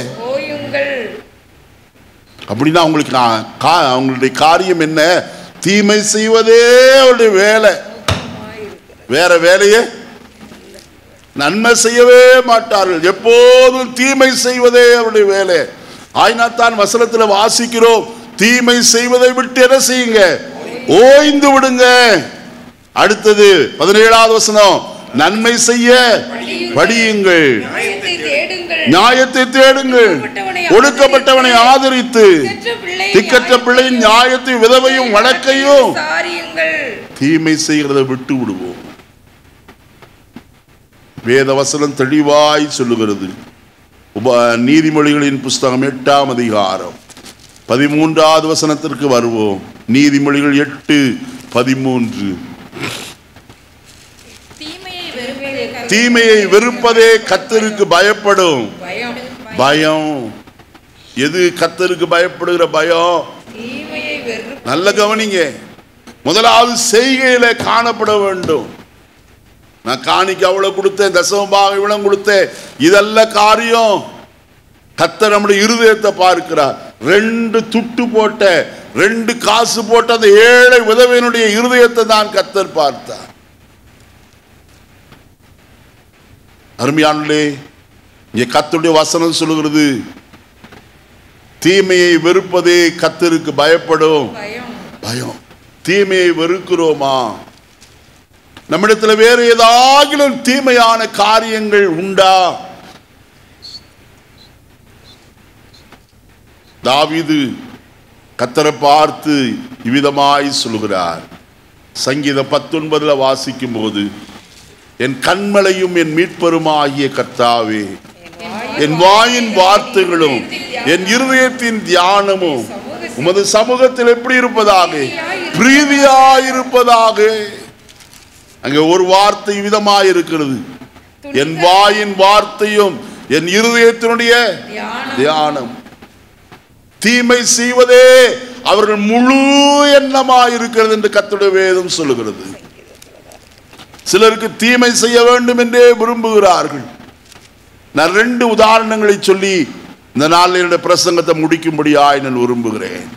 அப்படின்னா அவங்களுடைய காரியம் என்ன? தீமை செய்வதே அவருடைய வேலை. வேற வேலையே நன்மை செய்யவே மாட்டார்கள். எப்போதும் தீமை செய்வதே அவருடைய வேலை. ஆயினாத்தான் வசனத்தில் வாசிக்கிறோம், தீமை செய்வதை விட்டு என்ன செய்யுங்க? ஓய்ந்து விடுங்க. அடுத்தது 17வது வசனம், நன்மை செய்ய படியுங்கள், நியாயத்தை தேடுங்கள், ஒடுக்கப்பட்டவனை ஆதரித்து திக்கற்ற பிள்ளையின் நியாயத்தை விதவையும் வழக்கையும் தீமை செய்கிறத விட்டு விடுவோம். வேத வசனம் தெளிவாய் சொல்லுகிறது. நீதிமொழிகளின் புஸ்தகம் 8ஆம் அதிகாரம் 13வது வசனத்திற்கு வருவோம். நீதிமொழிகள் 8:13. தீமையை வெறுப்பதே கர்த்தருக்கு பயப்படும் பயம். எது கர்த்தருக்கு பயப்படுகிற பயம்? நல்ல கவனிங்க. முதலாவது செய்கையில காணப்பட வேண்டும். நான் காணிக்க அவ்வளவு கொடுத்தேன், தசமபாகம் இவ்வளவு கொடுத்தேன், இதல்ல காரியம். கர்த்தர் நம்முடைய இருதயத்தை பார்க்கிறார். 2 துட்டு போட்ட 2 காசு போட்ட அந்த ஏழை விதவையினுடைய இருதயத்தை தான் கர்த்தர் பார்த்தார். அருமையானே, இங்கே கர்த்தருடைய வசனம் சொல்லுகிறது, தீமையை வெறுப்பதே கர்த்தருக்கு பயப்படும் பயம். தீமையை வெறுக்கிறோமா? நம்மிடத்தில் வேறு ஏதாவது தீமையான காரியங்கள் உண்டா? தாவீது கர்த்தரை பார்த்து இவ்விதமாய் சொல்லுகிறார். சங்கீதம் 19 வாசிக்கும் போது, என் கண்மலையும் என் மீட்பருமாகிய கர்த்தாவே, என் வாயின் வார்த்தைகளும் என் இருதயத்தின் தியானமும் உமது சமூகத்தில் எப்படி இருப்பதாக? பிரீதியாயிருப்பதாக. அங்கே ஒரு வார்த்தை விதமாய் இருக்கிறது, என் வாயின் வார்த்தையும் என் இருதயத்தினுடைய தியானம். தீமை செய்வதே அவர்கள் முழு எண்ணமாய் இருக்கிறது என்று கர்த்தருடைய வேதம் சொல்லுகிறது. சிலருக்கு தீமை செய்ய வேண்டும் என்றே விரும்புகிறார்கள். நான் 2 உதாரணங்களை சொல்லி இந்த நாளில் என்னுடைய பிரசங்கத்தை முடிக்கும்படியாய் நான் விரும்புகிறேன்.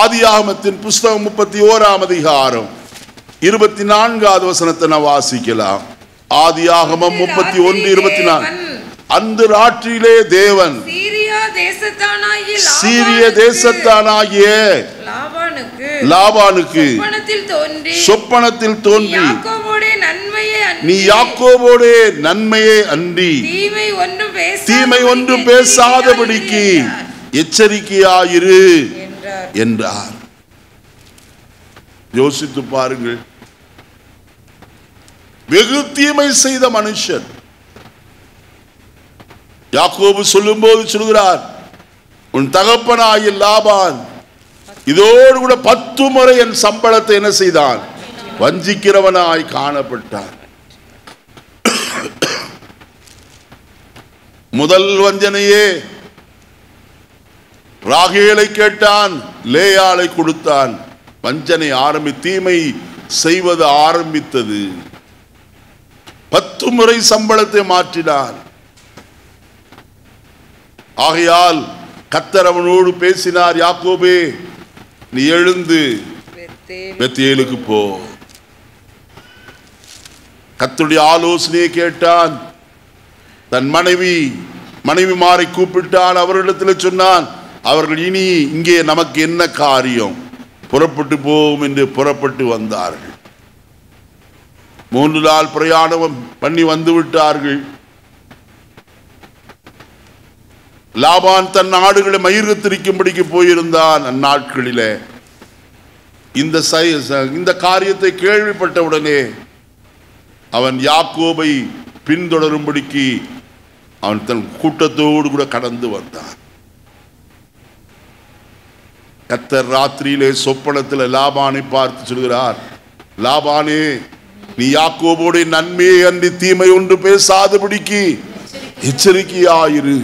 ஆதியாகமத்தின் புஸ்தகம் 31ஆம் அதிகாரம் 24வது வசனத்தை நான் வாசிக்கலாம். ஆதியாகமம் 31:24. அந்த ராத்திரியிலே தேவன் சீரிய தேசத்தானாகிய லாபானுக்கு சொப்பனத்தில் தோன்றி, நீ யாக்கோபோடே நன்மையை அன்றி தீமை ஒன்று பேசாதபடிக்கு எச்சரிக்கையாயிரு என்றார். யோசித்து பாருங்கள். வெகு தீமை செய்த மனுஷன். யாக்கோபு சொல்லும் போது சொல்கிறார், உன் தகப்பனாகிய லாபான் இதோடு கூட 10 முறை என் சம்பளத்தை என்ன செய்தான்? வஞ்சிக்கிறவனாய் காணப்பட்டார். முதல் வஞ்சனையே ராகேலை கேட்டான், லேயாளை கொடுத்தான். வஞ்சனை தீமை செய்வது ஆரம்பித்தது. 10 முறை சம்பளத்தை மாற்றினான். ஆகையால் கர்த்தர் அவனோடு பேசினார், யாக்கோபே நீ எழுந்து பெத்தேலுக்கு போ. கர்த்தருடைய ஆலோசனையை கேட்டான். தன் மனைவிமாரை கூப்பிட்டான். அவர்களிடத்தில் சொன்னான், அவர்கள் இனி இங்கே நமக்கு என்ன காரியம், புறப்பட்டு போவோம் என்று புறப்பட்டு வந்தார்கள். 3 நாள் பிரயாணம் பண்ணி வந்து விட்டார்கள். லாபான் தன் ஆடுகளை மயிர்கத்திரிக்கும்படிக்கு போயிருந்தான். அந்நாட்களிலே இந்த காரியத்தை கேள்விப்பட்டவுடனே அவன் யாக்கோபை பின்தொடரும்படிக்கு அவன் தன் கூட்டத்தோடு கூட கடந்து வந்தான். கர்த்தர் ராத்திரியிலே சொப்பனத்தில் லாபானை பார்த்து சொல்கிறார், லாபானே நீ யாக்கோபோட நன்மையை அன்றி தீமை ஒன்று பேசாதபடிக்கு எச்சரிக்கையாயிரு.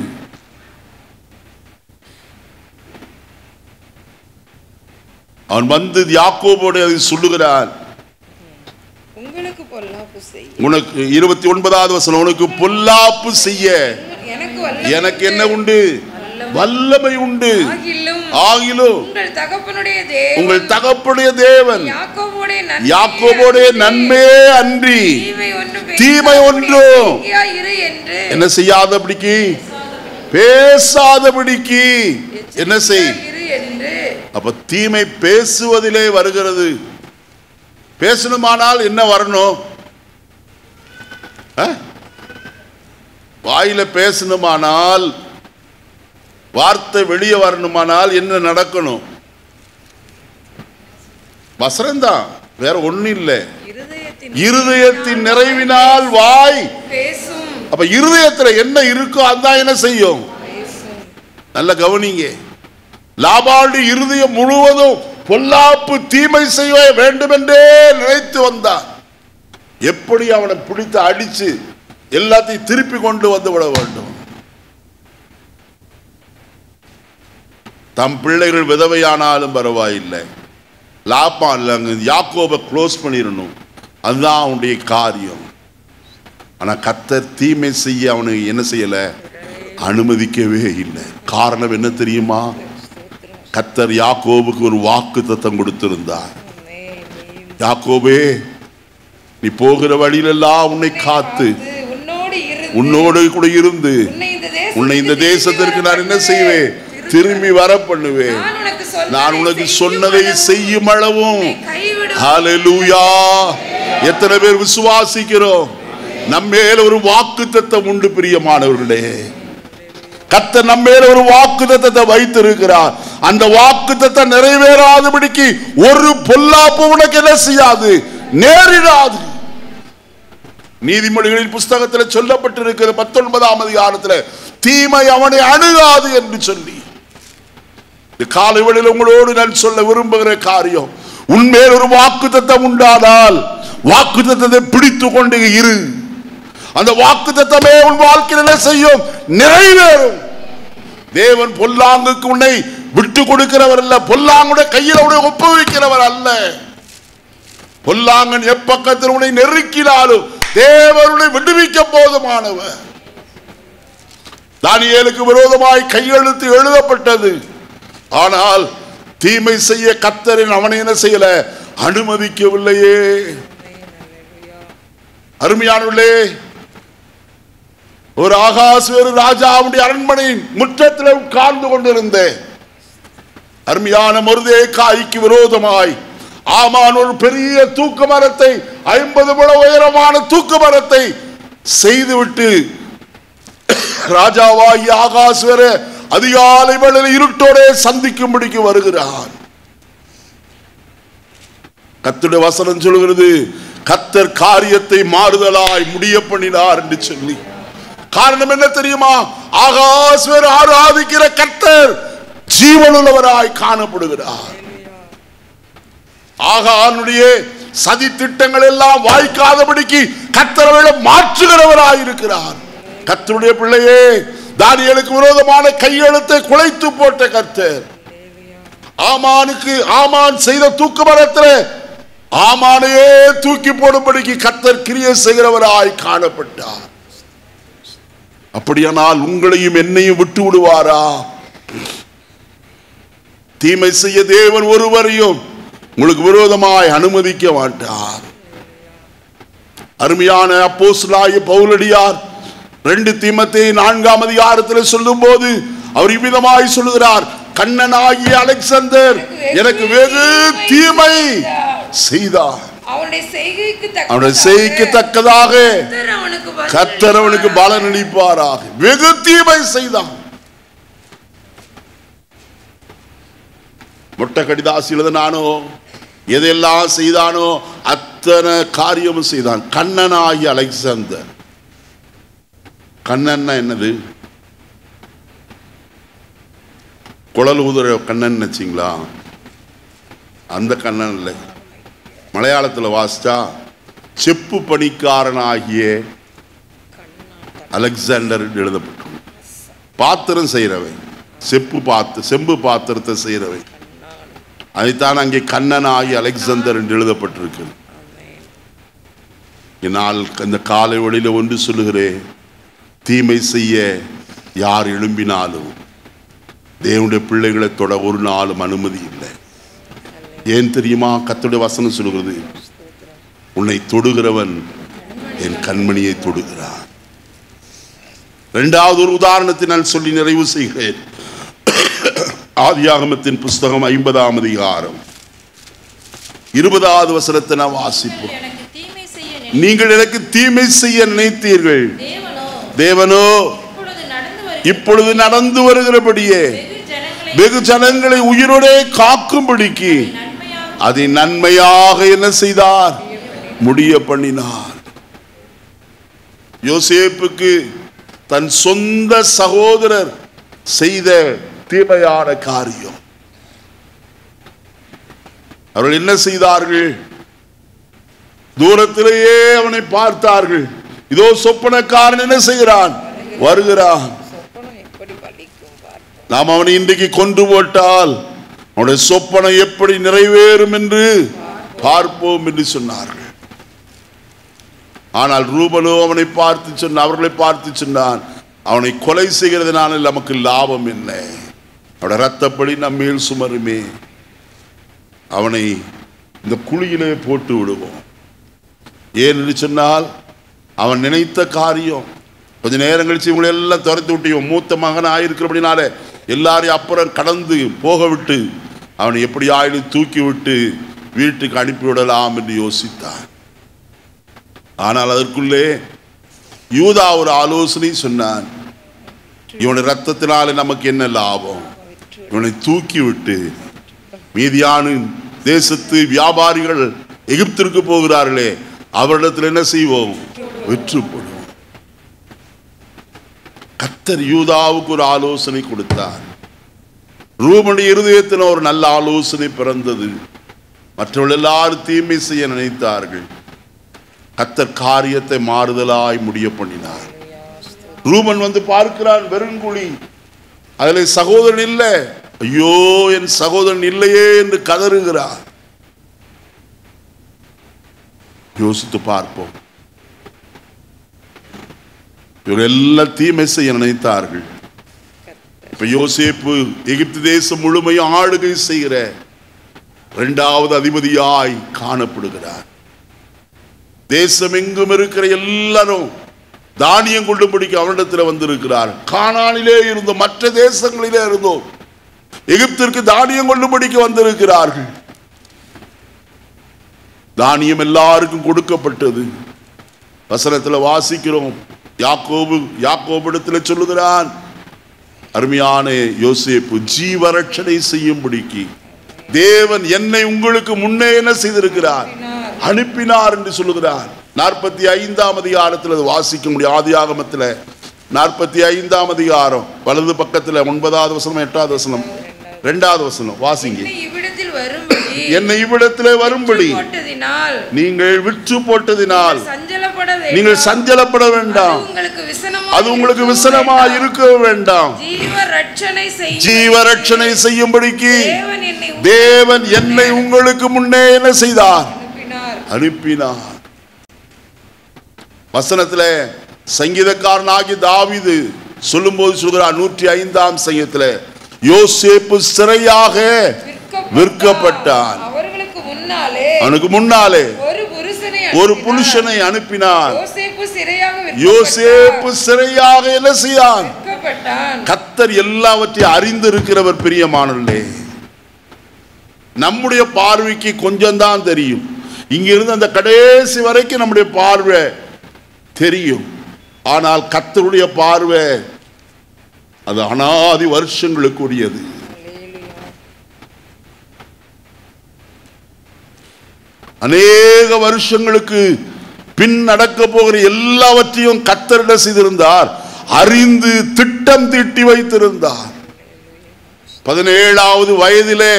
அவன் வந்து யாக்கோபோடு அதை சொல்லுகிறான். உனக்கு 29வது வசனம், உனக்கு பொல்லாப்பு செய்ய எனக்கு என்ன உண்டு, வல்லமை உண்டு. ஆகிலும் உங்கள் தகப்பனுடைய தேவன் யாக்கோபோட நன்மை அன்றி தீமை ஒன்றும் என்ன செய்யாதபடிக்கு பேசாதபடிக்கு என்ன செய். அப்ப தீமை பேசுவதிலே வருகிறது. பேசணுமானால் என்ன வரணும்? வாயில பேசணுமானால், வார்த்தை வெளியே வரணுமானால் என்ன நடக்கணும்? வசனம்தான், வேற ஒண்ணும் இல்லை. இருதயத்தின் நிறைவினால் வாய் பேசும். அப்ப இருதயத்துல என்ன இருக்கோ அதான் என்ன செய்யும்? நல்ல கவனிங்க. லாபானுடைய இருதயம் முழுவதும் பொல்லாப்பு தீமை செய்ய வேண்டும் என்றே நினைத்து வந்தான். எப்படி அவனை பிடித்து அடிச்சு எல்லாத்தையும் திருப்பி கொண்டு வந்து விட வேண்டும். தம் பிள்ளைகள் விதவையானாலும் பரவாயில்லை, லாபான் யாக்கோபை க்ளோஸ் பண்ணிடணும், அதுதான் அவனுடைய காரியம். ஆனா கர்த்தர் தீமை செய்ய அவனுக்கு என்ன செய்யல, அனுமதிக்கவே இல்லை. காரணம் என்ன தெரியுமா? கர்த்தர் யாக்கோபுக்கு ஒரு வாக்குத்தத்தம் கொடுத்திருந்தார். யாக்கோபே நீ போகிற வழியிலெல்லாம் உன்னை காத்து உன்னோடு கூட இருந்து உன்னை இந்த தேசத்திற்கு நான் என்ன செய்வேன், திரும்பி வர பண்ணுவேன். நான் உனக்கு சொன்னதை செய்யும் அளவும். ஹல்லேலூயா. எத்தனை பேர் விசுவாசிக்கிறோம்? நம்மேல ஒரு வாக்குத்தத்தம் உண்டு பிரியமானவர்களே. கர்த்தர் நம்மேல ஒரு வாக்குத்தத்தத்தை வைத்திருக்கிறார். அந்த வாக்குத்தத்தம் நிறைவேறாதபடிக்கு ஒரு பொல்லாப்பு உனக்கு என்ன செய்யாது, நேரிடாது. நீதிமொழிகளின் புஸ்தகத்தில் சொல்லப்பட்டிருக்கிற 19ஆம் அதிகாரத்தில் தீமை அவனை அணுகாது என்று சொல்லி, காலை வேளையில் உங்களோடு நான் சொல்ல விரும்புகிற காரியம், உன்மேல் ஒரு வாக்குத்தத்தம் உண்டானால் வாக்குத்தத்தத்தை பிடித்து கொண்டு இரு. அந்த வாக்குத்தத்தமே உன் வாழ்க்கையில் என்ன செய்யும், நிறைவேறும். தேவன் பொல்லாங்குக்கு உன்னை விட்டு கொடுக்கிறவர் அல்ல, பொல்லாங்குடைய கையில் உன்னை ஒப்புவிக்கிறவர் அல்ல. பொல்லாங்கன் எப்பக்கத்தில் உன்னை நெருக்கினாலும் தேவனுடைய விடுவிக்க போதுமானவர். தானியேலுக்கு விரோதமாய் கையெழுத்து எழுதப்பட்டது. ஆனால் தீமை செய்ய கர்த்தரின் அவனை என்ன செய்யல, அனுமதிக்கவில்லையே. அருமையானவர்களே, ஒரு ஆகாஸ்வேரு ராஜாவுடைய அரண்மனையின் முற்றத்தில் உட்கார்ந்து கொண்டிருந்த அருமையான மொர்தெகாய்க்கு விரோதமாய் ஆமான் ஒரு பெரிய தூக்கு மரத்தை, 50 முழ உயரமான தூக்கு மரத்தை செய்துவிட்டு ராஜாவாகி ஆகாஸ்வேரு அதிகாலை வேளையில் இருட்டோட சந்திக்கும்படிக்கு வருகிறார். கர்த்தருடைய வசனம் சொல்கிறது, கர்த்தர் காரியத்தை மாறுதலாய் முடிய பண்ணினார் என்று சொல்லி. காரணம் என்ன தெரியுமா? ஆகாஸ்வேரு ஆராதிக்கிற கர்த்தர் ஜீவனுள்ளவராய் காணப்படுகிறார். ஆகானுடைய சதி திட்டங்கள் எல்லாம் வாய்க்காதபடிக்கு கர்த்தரை மாற்றுகிறவராய் இருக்கிறார். கர்த்தருடைய பிள்ளையே, தானியேலுக்கு விரோதமான கையெழுத்தை குலைத்து போட்ட கர்த்தர் ஆமான் செய்த தூக்கு மரத்தில் ஆமானையே தூக்கி போடும்படிக்கு கர்த்தர் கிரியை செய்கிறவராய் காணப்பட்டார். அப்படியானால் உங்களையும் என்னையும் விட்டு விடுவாரா? தீமை செய்ய தேவன் ஒருவரையும் உங்களுக்கு விரோதமாய் அனுமதிக்க மாட்டார். அருமையான அப்போஸ்தலனாகிய பவுலடியார் 2 தீமோத்தேயு 4ஆம் அதிகாரத்தில் சொல்லும் போது அவர் இவ்விதமாய் சொல்லுகிறார், கண்ணனாகிய அலெக்சாந்தர் எனக்கு வெகு தீமை செய்தார். அவனுடைய செய்கைக்கு தக்கதாக கர்த்தர் அவனுக்கு பலன் அளிப்பாராக. வெகு தீமை செய்தான். மொட்டை கடிதாசி எழுதினானோ எதெல்லாம் செய்தானோ அத்தனை காரியமும் செய்தான். கண்ணனாகிய அலெக்சாந்தர். கண்ணன்னா என்னது? குழல் ஊதுற கண்ணன் நினைச்சிங்களா? அந்த கண்ணன் இல்லை. மலையாளத்தில் வாசிச்சா செப்பு பணிக்காரனாகிய அலெக்சாண்டர் எழுதப்பட்டது. பாத்திரம் செய்கிறவை, செம்பு பாத்திரத்தை செய்கிறவை, அதைத்தான் அங்கே கண்ணனாகி அலெக்சாந்தர் என்று எழுதப்பட்டிருக்கு. என்னால் இந்த காலை வழியில் ஒன்று சொல்லுகிறேன், தீமை செய்ய யார் எழும்பினாலும் தேவனுடைய பிள்ளைகளை தொட ஒரு நாளும் அனுமதி இல்லை. ஏன் தெரியுமா? கர்த்தருடைய வசனம் சொல்லுகிறது, உன்னை தொடுகிறவன் என் கண்மணியை தொடுகிறார். இரண்டாவது ஒரு உதாரணத்தை நான் சொல்லி நிறைவு செய்கிறேன். ஆதியாகமத்தின் புஸ்தகம் 50ஆம் அதிகாரம் 20வது வசனத்தை நான் வாசிப்போம். நீங்கள் எனக்கு தீமை செய்ய நினைத்தீர்கள், தேவனோ இப்பொழுது நடந்து வருகிறபடியே வெகு ஜனங்களை உயிரோடே காக்கும்படிக்கு அதை நன்மையாக என்ன செய்தார்? முடிய பண்ணினார். யோசேப்புக்கு தன் சொந்த சகோதரர் செய்த தீமையான காரியம். அவர்கள் என்ன செய்தார்கள்? தூரத்திலேயே அவனை பார்த்தார்கள். இதோ சொப்பனக்காரன் என்ன செய்கிறான்? வருகிறான். நாம் அவனை இன்றைக்கு கொண்டு போட்டால் அவனுடைய சொப்பனம் எப்படி நிறைவேறும் என்று பார்ப்போம் என்று சொன்னார்கள். ஆனால் ரூபனோ அவனை பார்த்து சொன்ன, அவர்களை பார்த்து சொன்னான், அவனை கொலை செய்கிறதுனால நமக்கு லாபம் இல்லை, அவருடைய ரத்தப்படி நம்மேல் சுமருமே, அவனை இந்த குழியிலே போட்டு விடுவோம். ஏன் என்று சொன்னால் அவன் நினைத்த காரியம். கொஞ்ச நேரம் கழிச்சு இவங்களை எல்லாம் துரத்தி விட்டு மூத்த மகன் ஆயிருக்கிறபடினால எல்லாரையும் அப்புறம் கடந்து போக விட்டு அவனை எப்படி ஆயிலும் தூக்கி விட்டு வீட்டுக்கு அனுப்பிவிடலாம் என்று யோசித்தான். ஆனால் அதற்குள்ளே யூதா ஒரு ஆலோசனை சொன்னான். இவனுடைய ரத்தத்தினால நமக்கு என்ன லாபம்? இவனை தூக்கி விட்டு மீதியான தேசத்து வியாபாரிகள் எகிப்திற்கு போகிறார்களே, அவரிடத்தில் என்ன செய்வோம்? விற்று போடுவோம். கர்த்தர் யூதாவுக்கு ஒரு ஆலோசனை கொடுத்தார். ரூபனுடைய இருதயத்தில் ஒரு நல்ல ஆலோசனை பிறந்தது. மற்றவர்கள் எல்லாரும் தீமை செய்ய நினைத்தார்கள். கர்த்தர் காரியத்தை மாறுதலாய் முடிய பண்ணினார். ரூபன் வந்து பார்க்கிறான், வெறுங்குழி, அதில் சகோதரன் இல்லை. ஐயோ, என் சகோதரன் இல்லையே என்று கதறுகிறார். யோசித்து பார்ப்போம். இவர்கள் எல்லாம் தீமை செய்ய நினைத்தார்கள். இப்ப யோசேப்பு எகிப்து தேசம் முழுமையும் ஆளுகை செய்கிற 2வது அதிபதியாய் காணப்படுகிறார். தேசம் எங்கும் இருக்கிற எல்லாரும் தானியம் கொள்ளும்படிக்கு அவரிடத்தில் வந்திருக்கிறார். கானானிலே இருந்தோம், மற்ற தேசங்களிலே இருந்தோம், எகிப்திற்கு தானியம் கொள்ளும்படிக்கு வந்திருக்கிறார்கள். தானியம் எல்லாருக்கும் கொடுக்கப்பட்டது. வசனத்தில் வாசிக்கிறோம், யாக்கோபிடத்தில் சொல்லுகிறான், அருமையான யோசேப்பு, ஜீவரட்சணை செய்யும்படிக்கு தேவன் என்னை உங்களுக்கு முன்னே என்ன செய்திருக்கிறார்? அனுப்பினார் என்று சொல்லுகிறார். 45ஆம் அதிகாரத்தில் அது வாசிக்க முடியும். ஆதியாகமத்தில் 45ஆம் அதிகாரம் வலது பக்கத்தில் 9வது வசனம் 8வது வசனம் 2வது வசனம் வாசிங்க. என்னை இவ்விடத்தில் வரும்படி நீங்கள் விற்று போட்டதினால் நீங்கள் சஞ்சலப்பட வேண்டாம். அது உங்களுக்கு விசனமா இருக்க வேண்டாம். ஜீவரட்சணை செய்யும்படிக்கு தேவன் என்னை உங்களுக்கு முன்னே என்ன செய்தார்? அனுப்பினார். வசனத்துல சங்கீதக்காரனாகி தாவீது சொல்லும்போது சொல்கிறார், 105ஆம் சங்கீதத்துல, யோசேப்பு சிறையாக விற்கப்பட்டான். அவனுக்கு முன்னாலே ஒரு புருஷனை அனுப்பினார். யோசேப்பு சிறையாக என்ன செய்தான்? கர்த்தர் எல்லாவற்றையும் அறிந்திருக்கிறவர். பிரியமானவர்களே, நம்முடைய பார்வைக்கு கொஞ்சம் தான் தெரியும். இங்கிருந்து அந்த கடைசி வரைக்கும் நம்முடைய பார்வை தெரியும். ஆனால் கர்த்தருடைய பார்வை அது அனாதி வருஷங்களுக்குரியது. அநேக வருஷங்களுக்கு பின் நடக்க போகிற எல்லாவற்றையும் கர்த்தர் செய்திருந்தார், அறிந்து திட்டம் தீட்டி வைத்திருந்தார். 17வது வயதிலே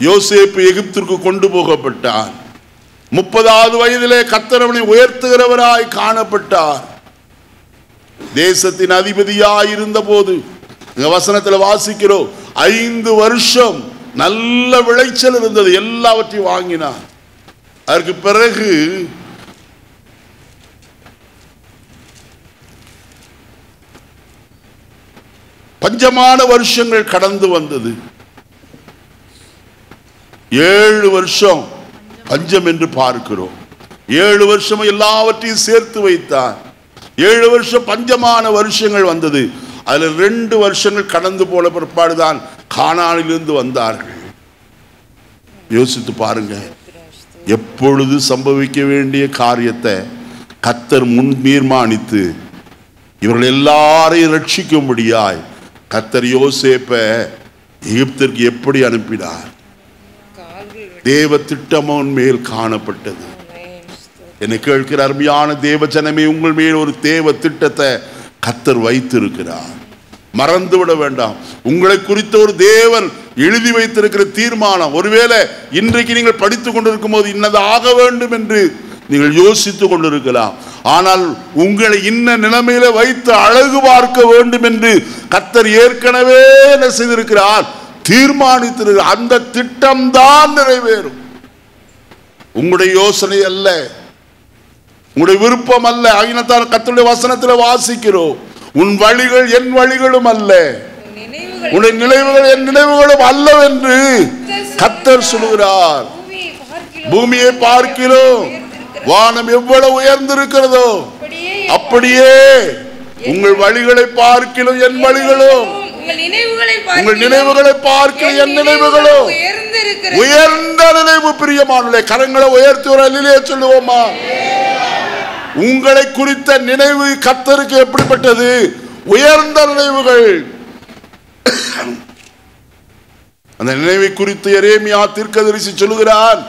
யோசேப்பு எகிப்திற்கு கொண்டு போகப்பட்டார். 30வது வயதிலே கர்த்தர் அவனை உயர்த்துகிறவராய் காணப்பட்டார். தேசத்தின் அதிபதியாய் இருந்த போது வசனத்தில் வாசிக்கிறோம், 5 வருஷம் நல்ல விளைச்சல் இருந்தது, எல்லாவற்றையும் வாங்கினார். அதற்கு பிறகு பஞ்சமான வருஷங்கள் கடந்து வந்தது. 7 வருஷம் பஞ்சம் என்று பார்க்கிறோம். 7 வருஷம் எல்லாவற்றையும் சேர்த்து வைத்தார். 7 வருஷம் பஞ்சமான வருஷங்கள் வந்தது. அதுல 2 வருஷங்கள் கடந்து போன பிற்பாடுதான் கானானிலிருந்து வந்தார்கள். யோசித்து பாருங்க, எப்பொழுது சம்பவிக்க வேண்டிய காரியத்தை கர்த்தர் முன் தீர்மானித்து இவர்கள் எல்லாரையும் ரட்சிக்கும்படியாய் கர்த்தர் யோசேப்பை எகிப்திற்கு எப்படி அனுப்பினார்? தேவ திட்டமும் மேல் காணப்பட்டது. என்னை கேட்கிற அருமையான தேவ ஜனமே, உங்கள் மேல் ஒரு தேவ திட்டத்தை கர்த்தர் வைத்திருக்கிறார். மறந்துவிட வேண்டாம். உங்களை குறித்த ஒரு தேவன் எழுதி வைத்திருக்கிற தீர்மானம். ஒருவேளை இன்றைக்கு நீங்கள் படித்துக் கொண்டிருக்கும் போது இன்னது ஆக வேண்டும் என்று நீங்கள் யோசித்துக் கொண்டிருக்கலாம். ஆனால் உங்களை இன்ன நிலைமையில வைத்து அழகு பார்க்க வேண்டும் என்று கர்த்தர் ஏற்கனவே என்ன செய்திருக்கிறார்? தீர்மானித்திருக்கிறார். அந்த திட்டம் தான் நிறைவேறும். உங்களுடைய யோசனை அல்ல, உங்களுடைய விருப்பம் அல்ல. ஆகினத்தால் கர்த்தருடைய வசனத்தில் வாசிக்கிறோம், உன் வழிகள் என் வழிகளும் அல்ல, உன்னுடைய நினைவுகள் என் நினைவுகளும் அல்லவென்று கர்த்தர் சொல்கிறார். பூமியை பார்க்கிறோம், வானம் எவ்வளவு உயர்ந்திருக்கிறதோ அப்படியே உங்கள் வழிகளை பார்க்கிறோம் என் வழிகளும், உங்கள் நினைவுகளை பார்க்கிறோம் என் நினைவுகளும் உயர்ந்த நினைவு. பிரியமானவர்களே, கரங்களை உயர்த்தி ஒரு அல்லேலூயா சொல்லுவோமா? உங்களை குறித்த நினைவு கர்த்தருக்கு எப்படிப்பட்டது? உயர்ந்த நினைவுகள். அந்த நினைவை குறித்து எரேமியா தீர்க்கதரிசி சொல்லுகிறான்.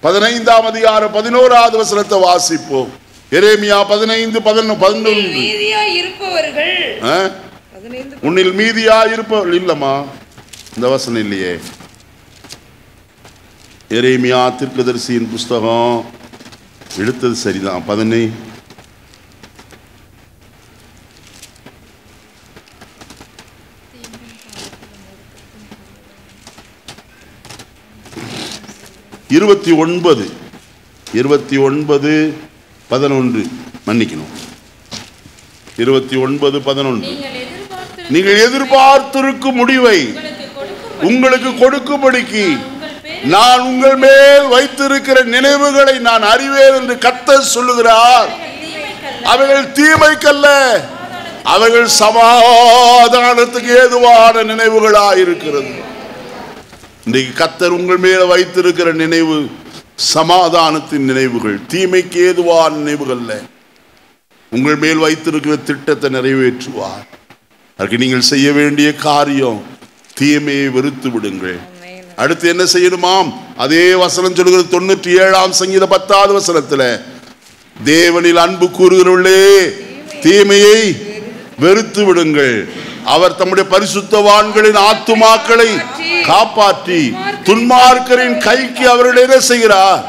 15ஆம் அதிகாரம் 11வது வசனத்தை வாசிப்போம். எரேமியா 15:11. உன்னில் மீதியா இருப்பவர்கள் இல்லமா, இந்த வசனம் இல்லையே. எரேமியா தீர்க்கதரிசியின் புஸ்தகம் எடுத்தது சரிதான். 15 29 11 மன்னிக்கணும், 29:11. நீங்கள் எதிர்பார்த்திருக்கும் முடிவை உங்களுக்கு கொடுக்கும்படிக்கு நான் உங்கள் மேல் வைத்திருக்கிற நினைவுகளை நான் அறிவேன் என்று கர்த்தர் சொல்லுகிறார். அவைகள் தீமைக்கல்ல, அவைகள் சமாதானத்துக்கு ஏதுவான நினைவுகளாயிருக்கிறது. இன்றைக்கு கர்த்தர் உங்கள் மேல வைத்திருக்கிற நினைவு சமாதானத்தின் நினைவுகள், தீமைக்கு ஏதுவான நினைவுகள். உங்கள் மேல் வைத்திருக்கிற திட்டத்தை நிறைவேற்றுவார். அதுக்கு நீங்கள் செய்ய வேண்டிய காரியம் தீமையை வெறுத்து விடுங்கள். அடுத்து என்ன செய்யணுமாம்? அதே வசனம் சொல்கிறது 97ஆம் சங்கீத 10வது வசனத்தில், தேவனில் அன்பு கூறுகிறவர்களே தீமையை வெறுத்து விடுங்கள், அவர் தம்முடைய பரிசுத்தவான்களின் ஆத்துமாக்களை காப்பாற்றி துன்மார்க்கரின் கைக்கு அவர்கள் என்ன செய்கிறார்?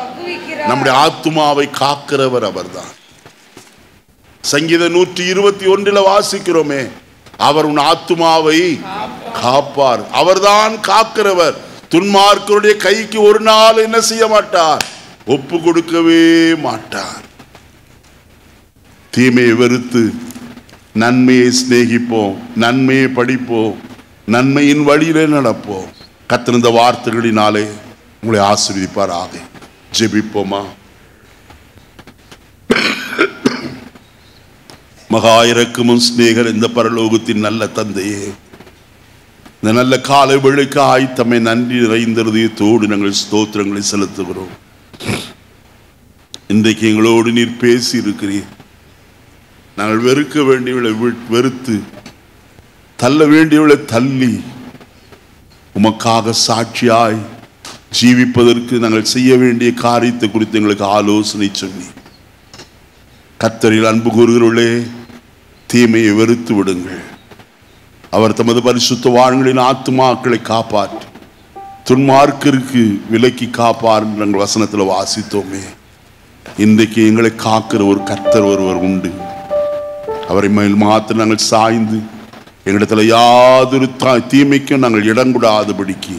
நம்முடைய ஆத்துமாவை காக்கிறவர் அவர்தான். சங்கீதம் 121 வாசிக்கிறோமே, அவர் உன் ஆத்துமாவை காப்பார். அவர்தான் காக்கிறவர். துன்மார்க்கருடைய கைக்கு ஒரு நாள் என்ன செய்ய மாட்டார், ஒப்பு கொடுக்கவே மாட்டார். தீமையை வெறுத்து நன்மையை சிநேகிப்போம், நன்மையை படிப்போம், நன்மையின் வழியிலே நடப்போம். கர்த்தர் இந்த வார்த்தைகளினாலே உங்களை ஆசீர்வதிப்பாராக. ஜெபிப்போமா. மகா இரக்கமும் சிநேகர் இந்த பரலோகத்தின் நல்ல தந்தையே, இந்த நல்ல காலை வேளைக்கு ஆய்த்தமை நன்றி நிறைந்த இதயத்தோடு நாங்கள் ஸ்தோத்திரங்களை செலுத்துகிறோம். இன்றைக்கு எங்களோடு நீர் பேசி இருக்கிறீர். நாங்கள் வெறுக்க வேண்டியவளை வெறுத்து, தள்ள வேண்டியவளை தள்ளி, உமக்காக சாட்சியாய் ஜீவிப்பதற்கு நாங்கள் செய்ய வேண்டிய காரியத்தை குறித்து எங்களுக்கு ஆலோசனை சொன்னி. கர்த்தரில் அன்பு கூறுகிறவர்களே, தீமையை வெறுத்து விடுங்கள். அவர் தமது பரிசுத்த வான்களின் ஆத்துமாக்களை காப்பாற்றி துன்மார்க்கருக்கு விலக்கி காப்பார் என்று நாங்கள் வசனத்தில் வாசித்தோமே. இன்றைக்கு எங்களை காக்கிற ஒரு கர்த்தர் ஒருவர் உண்டு. அவரை மேல் மாத்திரம் நாங்கள் சாய்ந்து எங்களிடத்தில் யாதொரு தீமைக்கும் நாங்கள் இடம் கூடாதபடிக்கு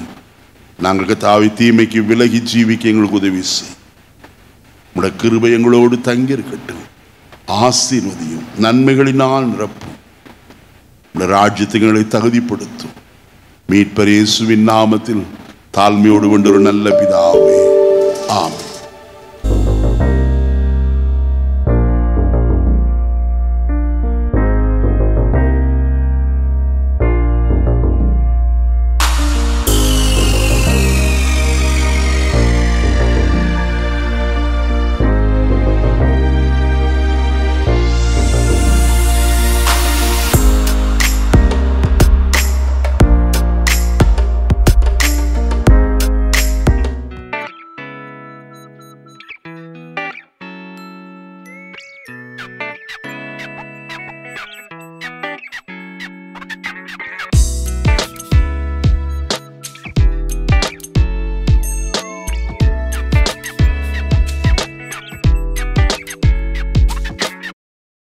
நாங்கள் தாவி தீமைக்கு விலகி ஜீவிக்க எங்களுக்கு உதவி செய். உடைய கிருபை எங்களோடு தங்கி இருக்கட்டும். ஆசீர்வதியும், நன்மைகளினால் நிரப்பும், உடைய ராஜ்யத்தை எங்களை தகுதிப்படுத்தும். மீட்பர் இயேசுவின் நாமத்தில் தாழ்மையோடு கொண்ட ஒரு நல்ல பிதாவே, ஆமென்.